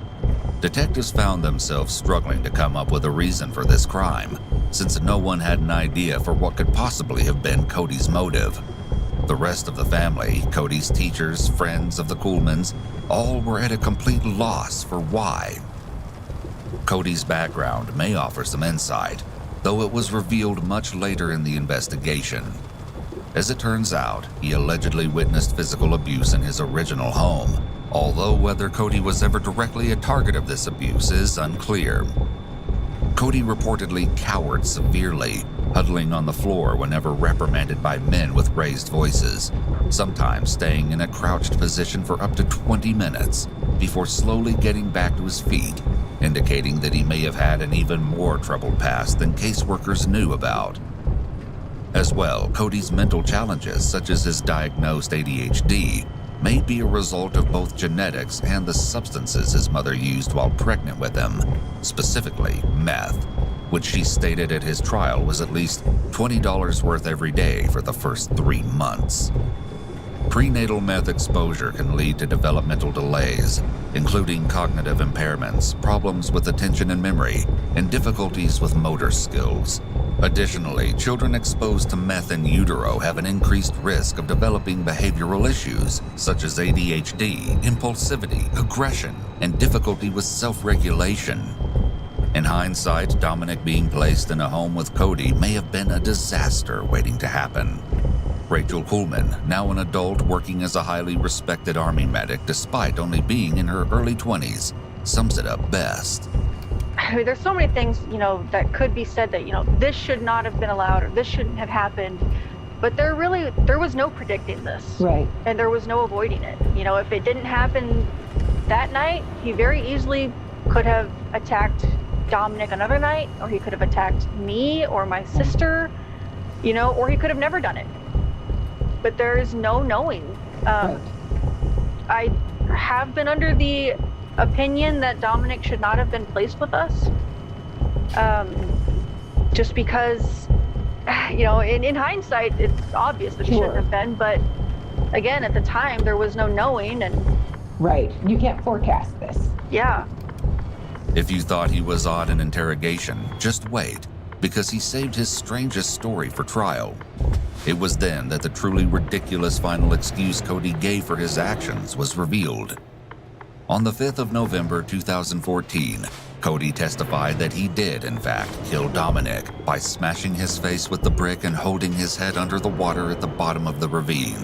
Detectives found themselves struggling to come up with a reason for this crime, since no one had an idea for what could possibly have been Cody's motive. The rest of the family, Cody's teachers, friends of the Kuhlmans, all were at a complete loss for why. Cody's background may offer some insight, though it was revealed much later in the investigation. As it turns out, he allegedly witnessed physical abuse in his original home, although whether Cody was ever directly a target of this abuse is unclear. Cody reportedly cowered severely, huddling on the floor whenever reprimanded by men with raised voices, sometimes staying in a crouched position for up to 20 minutes before slowly getting back to his feet, indicating that he may have had an even more troubled past than caseworkers knew about. As well, Cody's mental challenges, such as his diagnosed ADHD, may be a result of both genetics and the substances his mother used while pregnant with him, specifically meth, which she stated at his trial was at least $20 worth every day for the first 3 months. Prenatal meth exposure can lead to developmental delays, including cognitive impairments, problems with attention and memory, and difficulties with motor skills. Additionally, children exposed to meth in utero have an increased risk of developing behavioral issues such as ADHD, impulsivity, aggression, and difficulty with self-regulation. In hindsight, Dominic being placed in a home with Cody may have been a disaster waiting to happen. Rachel Kuhlman, now an adult working as a highly respected Army medic despite only being in her early 20s, sums it up best. I mean, there's so many things, that could be said that, this should not have been allowed or this shouldn't have happened. But there was no predicting this. Right. And there was no avoiding it. If it didn't happen that night, he very easily could have attacked Dominic another night, or he could have attacked me or my sister, or he could have never done it. But there is no knowing. Right. I have been under the opinion that Dominic should not have been placed with us. Just because, in hindsight, it's obvious that he shouldn't have been, but again, at the time, there was no knowing and... Right. You can't forecast this. Yeah. If you thought he was odd in interrogation, just wait, because he saved his strangest story for trial. It was then that the truly ridiculous final excuse Cody gave for his actions was revealed. On the 5th of November 2014, Cody testified that he did, in fact, kill Dominic by smashing his face with the brick and holding his head under the water at the bottom of the ravine.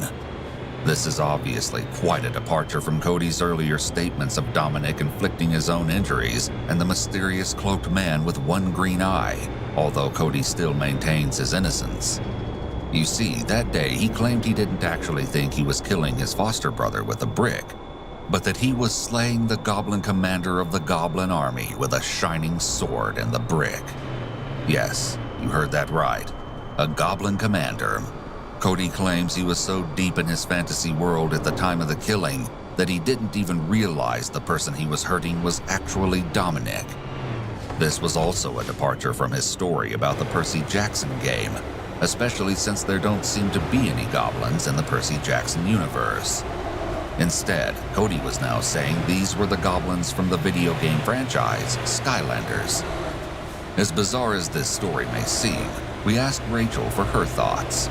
This is obviously quite a departure from Cody's earlier statements of Dominic inflicting his own injuries and the mysterious cloaked man with one green eye, although Cody still maintains his innocence. You see, that day he claimed he didn't actually think he was killing his foster brother with a brick, but that he was slaying the goblin commander of the goblin army with a shining sword and the brick. Yes, you heard that right. A goblin commander. Cody claims he was so deep in his fantasy world at the time of the killing that he didn't even realize the person he was hurting was actually Dominic. This was also a departure from his story about the Percy Jackson game, especially since there don't seem to be any goblins in the Percy Jackson universe. Instead, Cody was now saying these were the goblins from the video game franchise, Skylanders. As bizarre as this story may seem, we asked Rachel for her thoughts.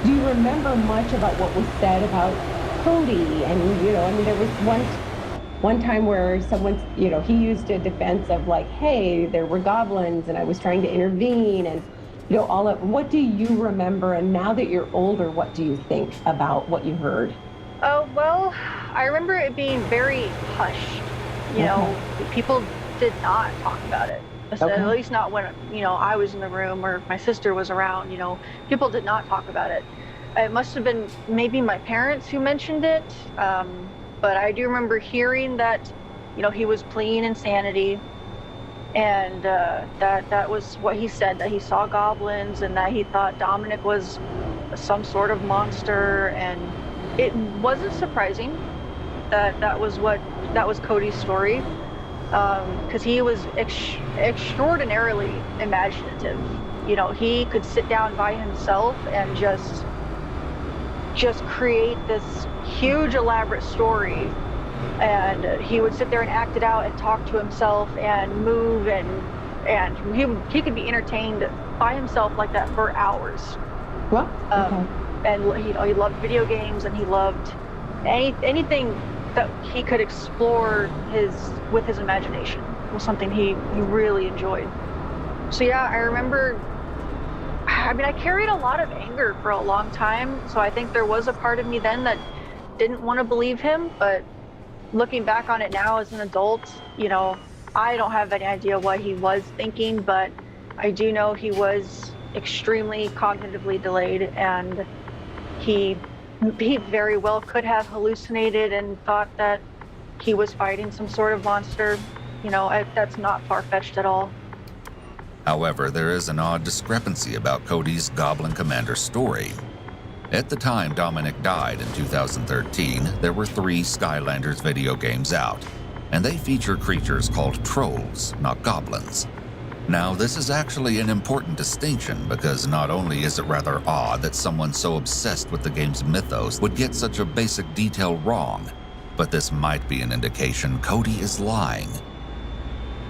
Do you remember much about what was said about Cody? And, there was one time where someone, he used a defense of like, hey, there were goblins and I was trying to intervene and, what do you remember? And now that you're older, what do you think about what you heard? Oh, well, I remember it being very hushed. People did not talk about it. At least not when, I was in the room or my sister was around, people did not talk about it. It must have been maybe my parents who mentioned it. But I do remember hearing that, he was pleading insanity. And that was what he said, that he saw goblins and that he thought Dominic was some sort of monster. And it wasn't surprising that was Cody's story. Because he was extraordinarily imaginative. He could sit down by himself and just create this huge elaborate story, and he would sit there and act it out and talk to himself and move, and and he could be entertained by himself like that for hours. Well, okay. And he loved video games, and he loved anything that he could explore with his imagination was something he really enjoyed. So yeah, I remember, I mean, I carried a lot of anger for a long time, so I think there was a part of me then that didn't want to believe him, but looking back on it now as an adult, you know, I don't have any idea what he was thinking, but I do know he was extremely cognitively delayed, and he very well could have hallucinated and thought that he was fighting some sort of monster. You know, that's not far-fetched at all. However, there is an odd discrepancy about Cody's Goblin Commander story. At the time Dominic died in 2013, there were 3 Skylanders video games out, and they feature creatures called trolls, not goblins. Now, this is actually an important distinction because not only is it rather odd that someone so obsessed with the game's mythos would get such a basic detail wrong, but this might be an indication Cody is lying.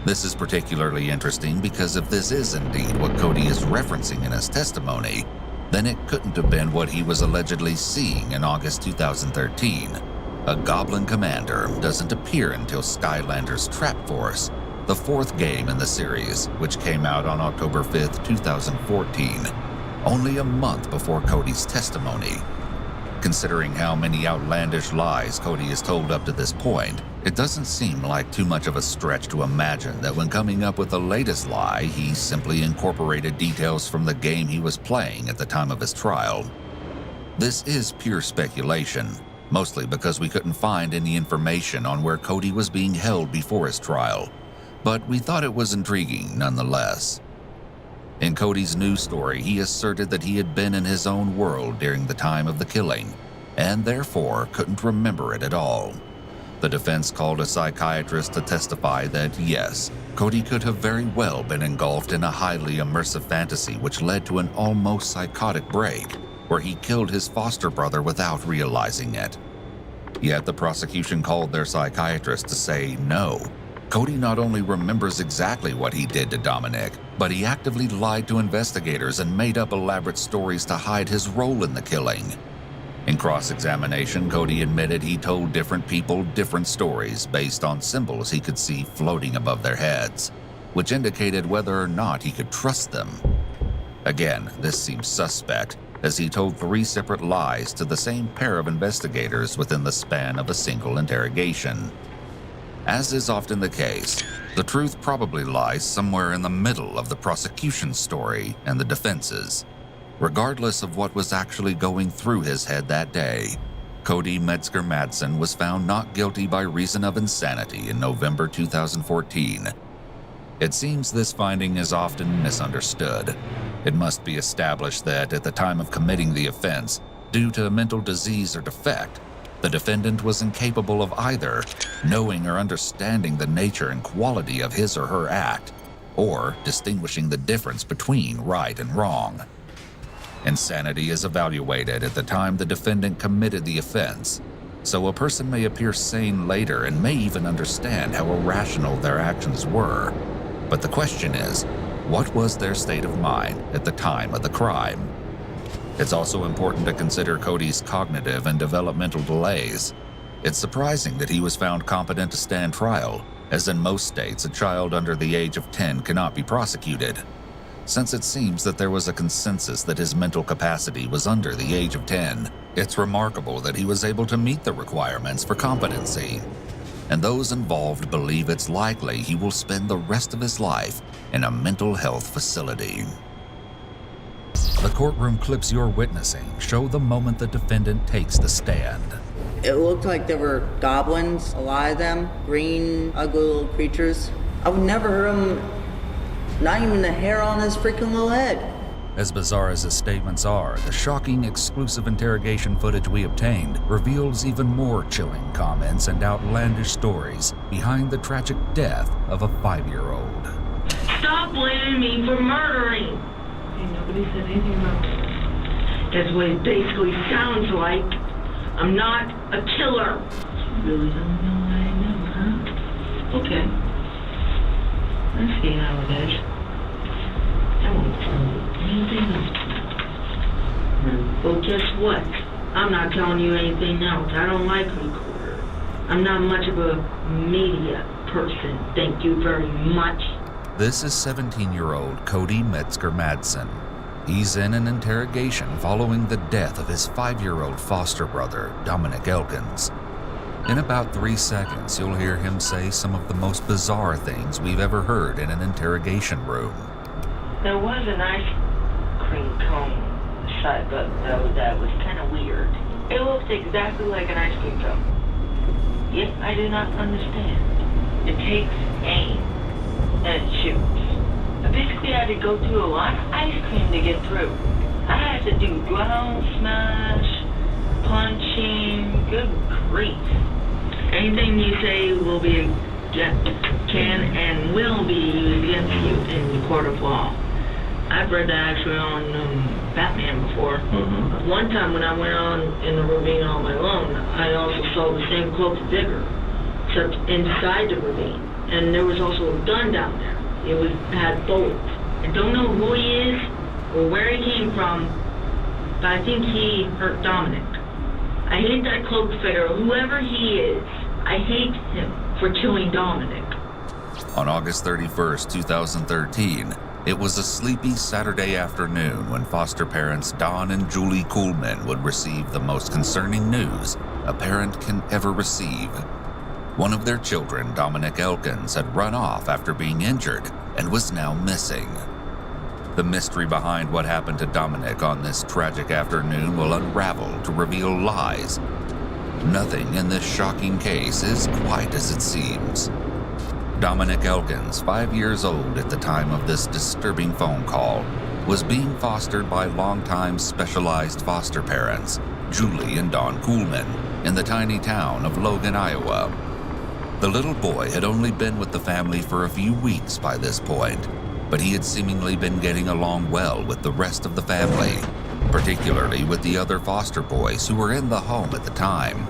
This is particularly interesting because if this is indeed what Cody is referencing in his testimony, then it couldn't have been what he was allegedly seeing in August 2013. A Goblin Commander doesn't appear until Skylanders Trap Force, the 4th game in the series, which came out on October 5th, 2014, only a month before Cody's testimony. Considering how many outlandish lies Cody has told up to this point, it doesn't seem like too much of a stretch to imagine that when coming up with the latest lie, he simply incorporated details from the game he was playing at the time of his trial. This is pure speculation, mostly because we couldn't find any information on where Cody was being held before his trial, but we thought it was intriguing nonetheless. In Cody's news story, he asserted that he had been in his own world during the time of the killing, and therefore couldn't remember it at all. The defense called a psychiatrist to testify that yes, Cody could have very well been engulfed in a highly immersive fantasy which led to an almost psychotic break, where he killed his foster brother without realizing it. Yet the prosecution called their psychiatrist to say no. Cody not only remembers exactly what he did to Dominic, but he actively lied to investigators and made up elaborate stories to hide his role in the killing. In cross-examination, Cody admitted he told different people different stories based on symbols he could see floating above their heads, which indicated whether or not he could trust them. Again, this seems suspect, as he told 3 separate lies to the same pair of investigators within the span of a single interrogation. As is often the case, the truth probably lies somewhere in the middle of the prosecution's story and the defense's. Regardless of what was actually going through his head that day, Cody Metzger Madsen was found not guilty by reason of insanity in November 2014. It seems this finding is often misunderstood. It must be established that at the time of committing the offense, due to mental disease or defect, the defendant was incapable of either knowing or understanding the nature and quality of his or her act, or distinguishing the difference between right and wrong. Insanity is evaluated at the time the defendant committed the offense, so a person may appear sane later and may even understand how irrational their actions were. But the question is, what was their state of mind at the time of the crime? It's also important to consider Cody's cognitive and developmental delays. It's surprising that he was found competent to stand trial, as in most states a child under the age of 10 cannot be prosecuted. Since it seems that there was a consensus that his mental capacity was under the age of 10, it's remarkable that he was able to meet the requirements for competency. And those involved believe it's likely he will spend the rest of his life in a mental health facility. The courtroom clips you're witnessing show the moment the defendant takes the stand. It looked like there were goblins, a lot of them, green, ugly little creatures. I would never heard them, not even the hair on his freaking little head. As bizarre as his statements are, the shocking exclusive interrogation footage we obtained reveals even more chilling comments and outlandish stories behind the tragic death of a 5-year-old. Stop blaming me for murdering! Okay, nobody said anything about it. That's what it basically sounds like. I'm not a killer. You really don't know what I know, huh? Okay. I see how it is. I won't tell you anything else. Well, guess what? I'm not telling you anything else. I don't like recorder. I'm not much of a media person. Thank you very much. This is 17-year-old Cody Metzger Madsen. He's in an interrogation following the death of his 5-year-old foster brother, Dominic Elkins. In about 3 seconds, you'll hear him say some of the most bizarre things we've ever heard in an interrogation room. There was an ice cream cone side button, though, that was kind of weird. It looked exactly like an ice cream cone. Yet I do not understand. It takes aim and it shoots. I basically had to go through a lot of ice cream to get through. I had to do ground smash, punching, good grief. Anything you say will be can and will be used against you in the court of law. I've read that actually on Batman before. Mm-hmm. One time when I went on in the ravine on my own, I also saw the same cloaked figure, except inside the ravine. And there was also a gun down there. It had bullets. I don't know who he is or where he came from, but I think he hurt Dominic. I hate that cloaked figure, whoever he is. I hate him for killing Dominic. On August 31st, 2013, it was a sleepy Saturday afternoon when foster parents Don and Julie Kuhlman would receive the most concerning news a parent can ever receive. One of their children, Dominic Elkins, had run off after being injured and was now missing. The mystery behind what happened to Dominic on this tragic afternoon will unravel to reveal lies. Nothing in this shocking case is quite as it seems. Dominic Elkins, 5 years old at the time of this disturbing phone call, was being fostered by longtime specialized foster parents, Julie and Don Kuhlman, in the tiny town of Logan, Iowa. The little boy had only been with the family for a few weeks by this point, but he had seemingly been getting along well with the rest of the family, particularly with the other foster boys who were in the home at the time.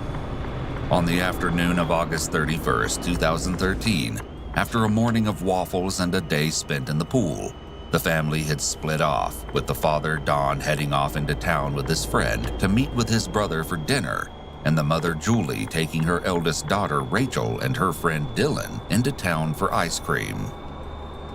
On the afternoon of August 31st, 2013, after a morning of waffles and a day spent in the pool, the family had split off, with the father, Don, heading off into town with his friend to meet with his brother for dinner, and the mother, Julie, taking her eldest daughter, Rachel, and her friend, Dylan, into town for ice cream.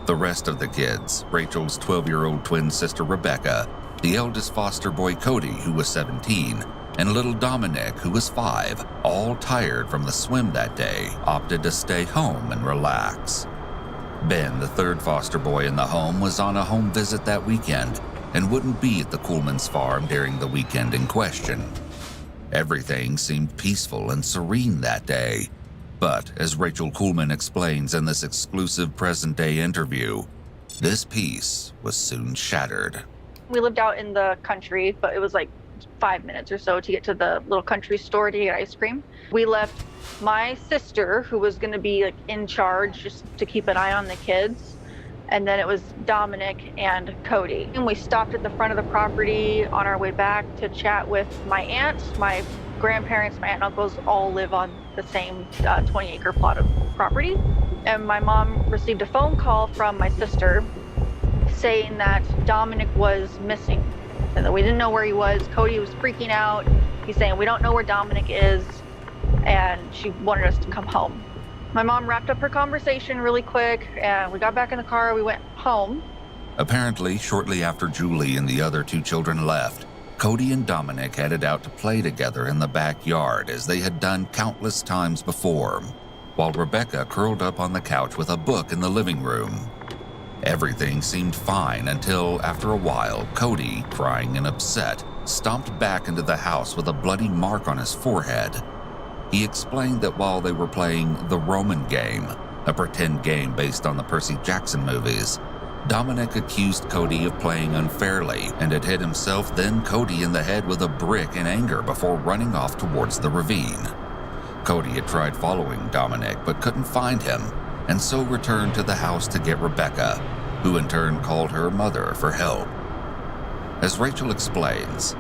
The rest of the kids, Rachel's 12-year-old twin sister, Rebecca, the eldest foster boy, Cody, who was 17, and little Dominic, who was 5, all tired from the swim that day, opted to stay home and relax. Ben, the third foster boy in the home, was on a home visit that weekend and wouldn't be at the Kuhlman's farm during the weekend in question. Everything seemed peaceful and serene that day, but as Rachel Kuhlman explains in this exclusive present-day interview, this peace was soon shattered. We lived out in the country, but it was like 5 minutes or so to get to the little country store to get ice cream. We left my sister, who was going to be like in charge just to keep an eye on the kids, and then it was Dominic and Cody. And we stopped at the front of the property on our way back to chat with my aunt. My grandparents, my aunt and uncles all live on the same 20-acre plot of property. And my mom received a phone call from my sister saying that Dominic was missing and that we didn't know where he was. Cody was freaking out. He's saying, we don't know where Dominic is, and she wanted us to come home. My mom wrapped up her conversation really quick, and we got back in the car, we went home. Apparently, shortly after Julie and the other 2 children left, Cody and Dominic headed out to play together in the backyard as they had done countless times before, while Rebecca curled up on the couch with a book in the living room. Everything seemed fine until, after a while, Cody, crying and upset, stomped back into the house with a bloody mark on his forehead. He explained that while they were playing the Roman game, a pretend game based on the Percy Jackson movies, Dominic accused Cody of playing unfairly and had hit himself, then Cody, in the head with a brick in anger before running off towards the ravine. Cody had tried following Dominic but couldn't find him, and so returned to the house to get Rebecca, who in turn called her mother for help. As Rachel explains,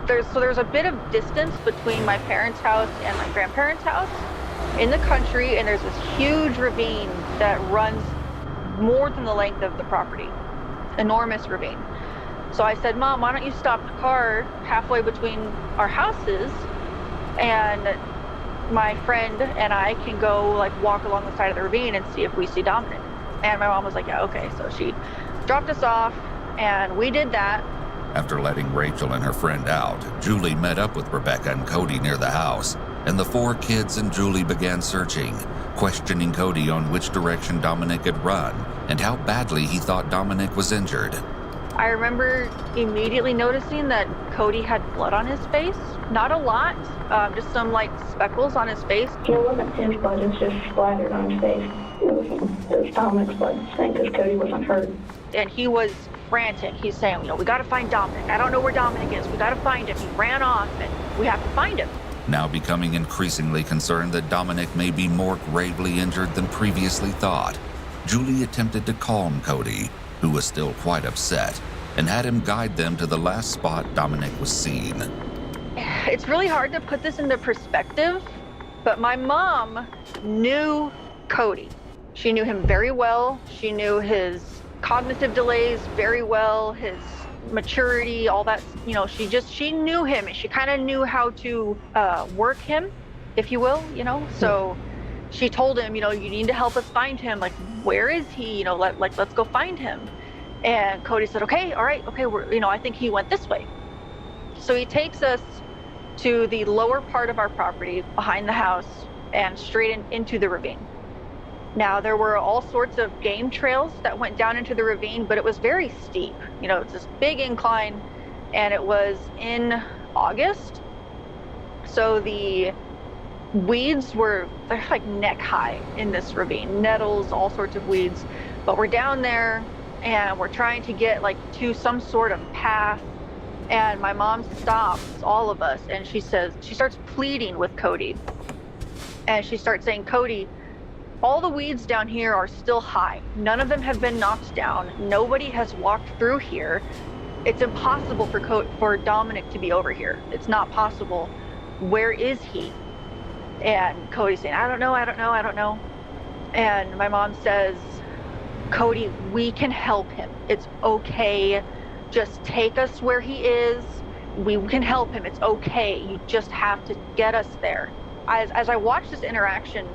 there's a bit of distance between my parents' house and my grandparents' house in the country, and there's this huge ravine that runs more than the length of the property, enormous ravine. So I said, Mom, why don't you stop the car halfway between our houses, and my friend and I can go like walk along the side of the ravine and see if we see Dominic. And my mom was like, yeah, okay. So she dropped us off and we did that. After letting Rachel and her friend out, Julie met up with Rebecca and Cody near the house, and the 4 kids and Julie began searching, questioning Cody on which direction Dominic had run and how badly he thought Dominic was injured. I remember immediately noticing that Cody had blood on his face. Not a lot, just some like speckles on his face. It wasn't his blood, it was just splattered on his face. It was Dominic's blood, because Cody wasn't hurt. And he was frantic. He's saying, we got to find Dominic. I don't know where Dominic is. We got to find him. He ran off and we have to find him. Now becoming increasingly concerned that Dominic may be more gravely injured than previously thought, Julie attempted to calm Cody, who was still quite upset, and had him guide them to the last spot Dominic was seen. It's really hard to put this into perspective, but my mom knew Cody. She knew him very well. She knew his cognitive delays very well, his maturity, all that, she knew him, and she kind of knew how to work him, if you will, So she told him, you need to help us find him. Like, where is he? Let's go find him. And Cody said, okay, all right, okay, I think he went this way. So he takes us to the lower part of our property behind the house and straight into the ravine. Now, there were all sorts of game trails that went down into the ravine, but it was very steep. It's this big incline, and it was in August. So the weeds they're like neck high in this ravine, nettles, all sorts of weeds. But we're down there and we're trying to get like to some sort of path. And my mom stops all of us and she starts pleading with Cody. And she starts saying, Cody, all the weeds down here are still high. None of them have been knocked down. Nobody has walked through here. It's impossible for Dominic to be over here. It's not possible. Where is he? And Cody's saying, I don't know. And my mom says, Cody, we can help him. It's okay. Just take us where he is. We can help him. It's okay. You just have to get us there. As I watched this interaction,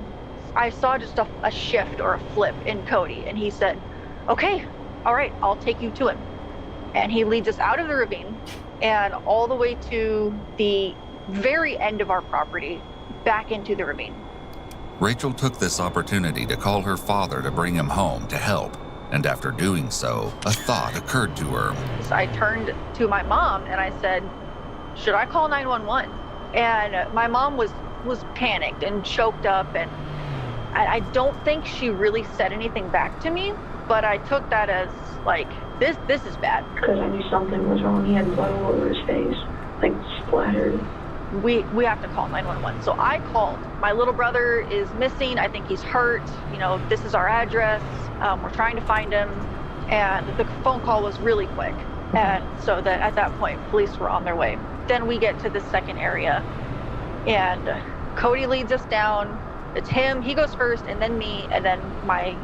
I saw just a shift or a flip in Cody, and he said, okay, all right, I'll take you to him. And he leads us out of the ravine and all the way to the very end of our property, back into the ravine. Rachel took this opportunity to call her father to bring him home to help, and after doing so, a thought occurred to her. So I turned to my mom and I said, should I call 911? And my mom was panicked and choked up, and I don't think she really said anything back to me, but I took that as like, this is bad. Because I knew something was wrong. He had blood all over his face, like splattered. We have to call 911. So I called. My little brother is missing. I think he's hurt. This is our address. We're trying to find him. And the phone call was really quick. And so that at that point, police were on their way. Then we get to the second area, and Cody leads us down. It's him. He goes first, and then me, and then my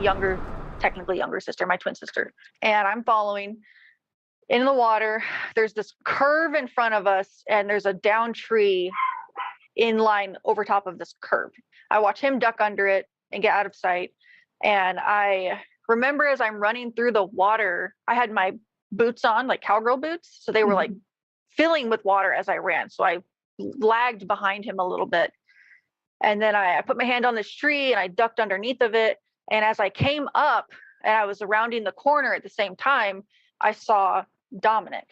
technically younger sister, my twin sister. And I'm following. In the water, there's this curve in front of us, and there's a down tree in line over top of this curve. I watch him duck under it and get out of sight. And I remember as I'm running through the water, I had my boots on, like cowgirl boots. So they were like filling with water as I ran. So I lagged behind him a little bit. And then I put my hand on this tree and I ducked underneath of it. And as I came up and I was rounding the corner at the same time, I saw Dominic,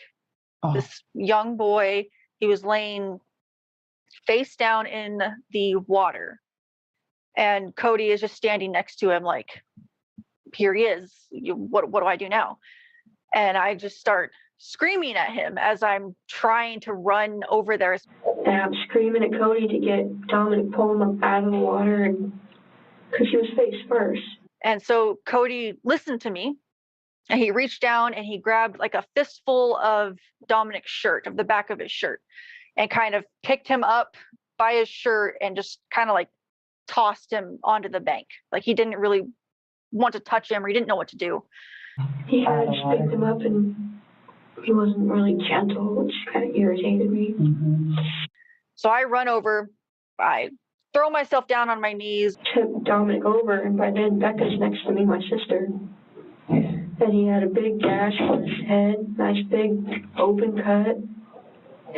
this young boy. He was laying face down in the water. And Cody is just standing next to him like, here he is. What do I do now? And I just start screaming at him as I'm trying to run over there. And I'm screaming at Cody to get Dominic, pull him up out of the water, and because he was face first. And so Cody listened to me, and he reached down and he grabbed like a fistful of Dominic's shirt, of the back of his shirt, and kind of picked him up by his shirt and just kind of like tossed him onto the bank. Like he didn't really want to touch him or he didn't know what to do. He kind of just picked him up and he wasn't really gentle, which kind of irritated me. So I run over, I throw myself down on my knees. Took Dominic over, and by then Becca's next to me, my sister. And he had a big gash on his head, nice big open cut,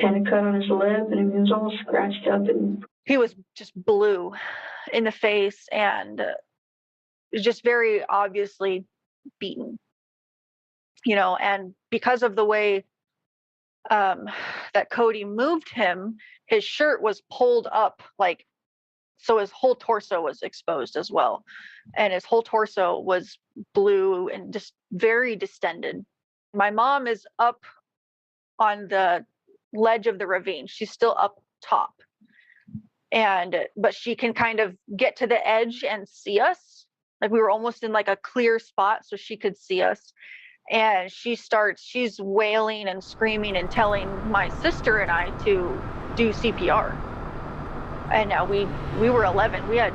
and a cut on his lip, and he was all scratched up. And he was just blue in the face and just very obviously beaten, you know, and because of the way that Cody moved him, his shirt was pulled up, like, so his whole torso was exposed as well. And his whole torso was blue and just very distended. My mom is up on the ledge of the ravine. She's still up top. But she can kind of get to the edge and see us. Like we were almost in like a clear spot so she could see us. And she's wailing and screaming and telling my sister and I to do CPR. And now we were 11. We had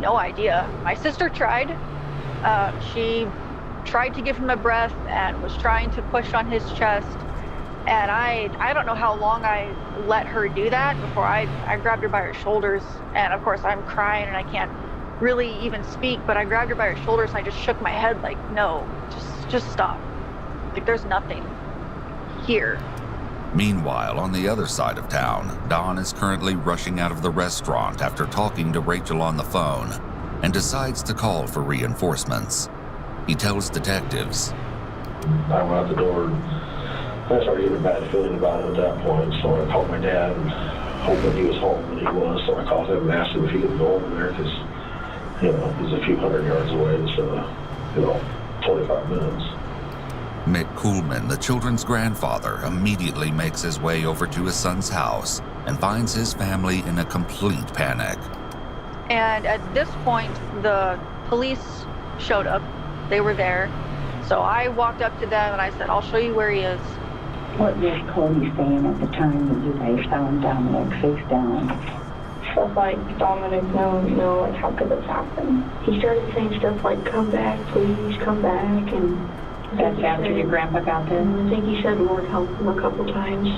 no idea. My sister tried. She tried to give him a breath and was trying to push on his chest. And I don't know how long I let her do that before I grabbed her by her shoulders. And of course I'm crying and I can't really even speak, but I grabbed her by her shoulders and I just shook my head like, no, just stop. Like there's nothing here. Meanwhile, on the other side of town, Don is currently rushing out of the restaurant after talking to Rachel on the phone and decides to call for reinforcements. He tells detectives, I went out the door and I started getting a bad feeling about it at that point, so I called my dad and hoping he was home, and he was, so I called him and asked him if he could go over there because, you know, he's a few hundred yards away instead of, 25 minutes. Mick Kuhlman, the children's grandfather, immediately makes his way over to his son's house and finds his family in a complete panic. And at this point, the police showed up. They were there. So I walked up to them and I said, I'll show you where he is. What was Cody saying at the time that you guys found Dominic face down? Stuff like, Dominic, no, like, how could this happen? He started saying stuff like, come back, please, come back, and... That's after your grandpa got there? I think he said Lord help him a couple times.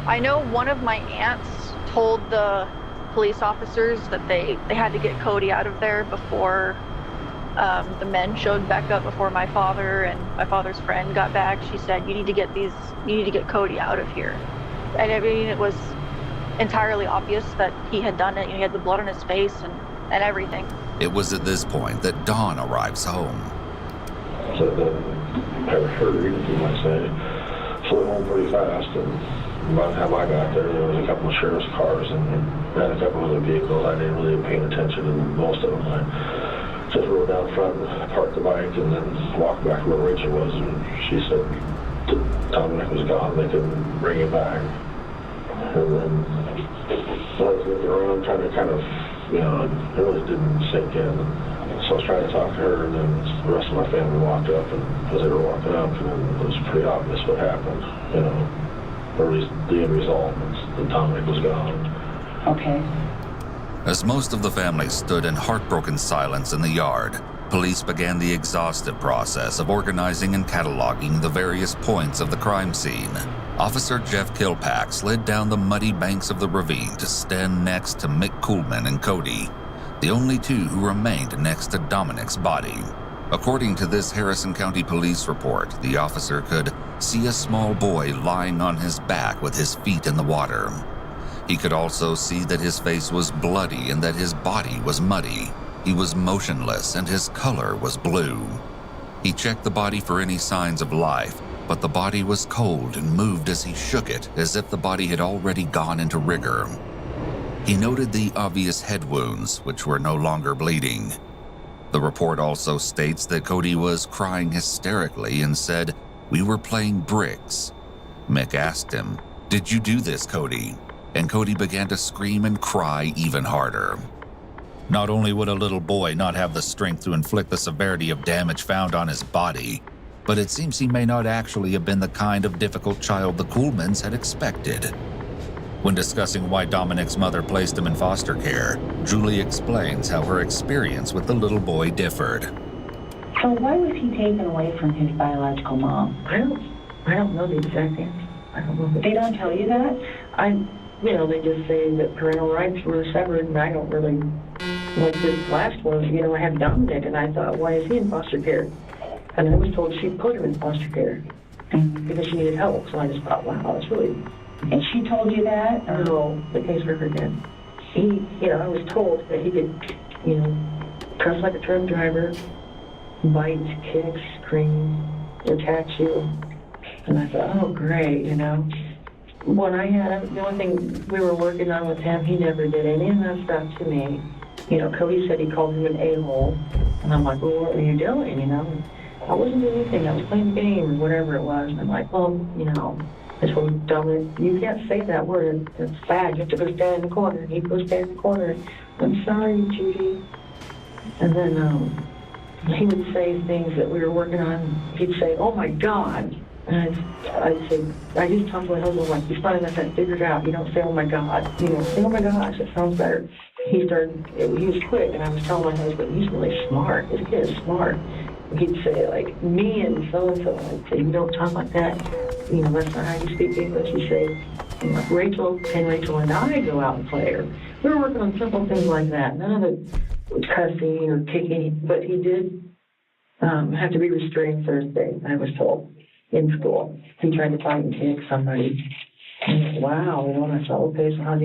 I know one of my aunts told the police officers that they had to get Cody out of there before the men showed back up, before my father and my father's friend got back. She said, you need to get Cody out of here. And I mean, it was entirely obvious that he had done it. He had the blood on his face and everything. It was at this point that Dawn arrives home. So I heard, you might say, flew home pretty fast, and by the time I got there was a couple of sheriff's cars and a couple of other vehicles. I didn't really pay attention to most of them. I just rode down front and parked the bike and then walked back where Rachel was, and she said Dominic was gone, they couldn't bring him back. And then I was looking around trying to kind of, it really didn't sink in. So I was trying to talk to her, and then the rest of my family walked up, and as they were walking up, and it was pretty obvious what happened, or at least the end result was that Dominic was gone. Okay. As most of the family stood in heartbroken silence in the yard, police began the exhaustive process of organizing and cataloging the various points of the crime scene. Officer Jeff Kilpack slid down the muddy banks of the ravine to stand next to Mick Kuhlman and Cody, the only two who remained next to Dominic's body. According to this Harrison County Police report, the officer could see a small boy lying on his back with his feet in the water. He could also see that his face was bloody and that his body was muddy. He was motionless and his color was blue. He checked the body for any signs of life, but the body was cold and moved as he shook it, as if the body had already gone into rigor. He noted the obvious head wounds, which were no longer bleeding. The report also states that Cody was crying hysterically and said, "We were playing bricks." Mick asked him, "Did you do this, Cody?" And Cody began to scream and cry even harder. Not only would a little boy not have the strength to inflict the severity of damage found on his body, but it seems he may not actually have been the kind of difficult child the Kuhlmans had expected. When discussing why Dominic's mother placed him in foster care, Julie explains how her experience with the little boy differed. So why was he taken away from his biological mom? I don't know the exact answer. I don't know. They don't tell you that? They just say that parental rights were severed, and I don't really, like this last one, I had Dominic, and I thought, why is he in foster care? And I was told she put him in foster care because she needed help, so I just thought, wow, that's really... And she told you that? No, the caseworker did. I was told that he could, cuss like a truck driver, bite, kick, scream, attack you. And I thought, oh, great, When I had him, the only thing we were working on with him, he never did any of that stuff to me. Cody said he called him an a-hole. And I'm like, well, what were you doing, I wasn't doing anything. I was playing the game or whatever it was. And I'm like, well, I told Dominic, you can't say that word. It's bad. You have to go stand in the corner. And he'd go stand in the corner. I'm sorry, Judy. And then he would say things that we were working on. He'd say, oh, my God. And I'd say, I used to talk to my husband like, he's fine enough to figure it out. You don't say, oh, my God. Say, oh, my gosh, that sounds better. He was quick, and I was telling my husband, he's really smart. This kid is smart. He'd say, like, me and so-and-so. I'd say, you don't talk like that. That's not how you speak English. He'd say, Rachel and I go out and play. Or we were working on simple things like that. None of it was cussing or kicking, but he did have to be restrained Thursday, I was told, in school. He tried to fight and kick somebody. And wow, and I thought, okay, so how do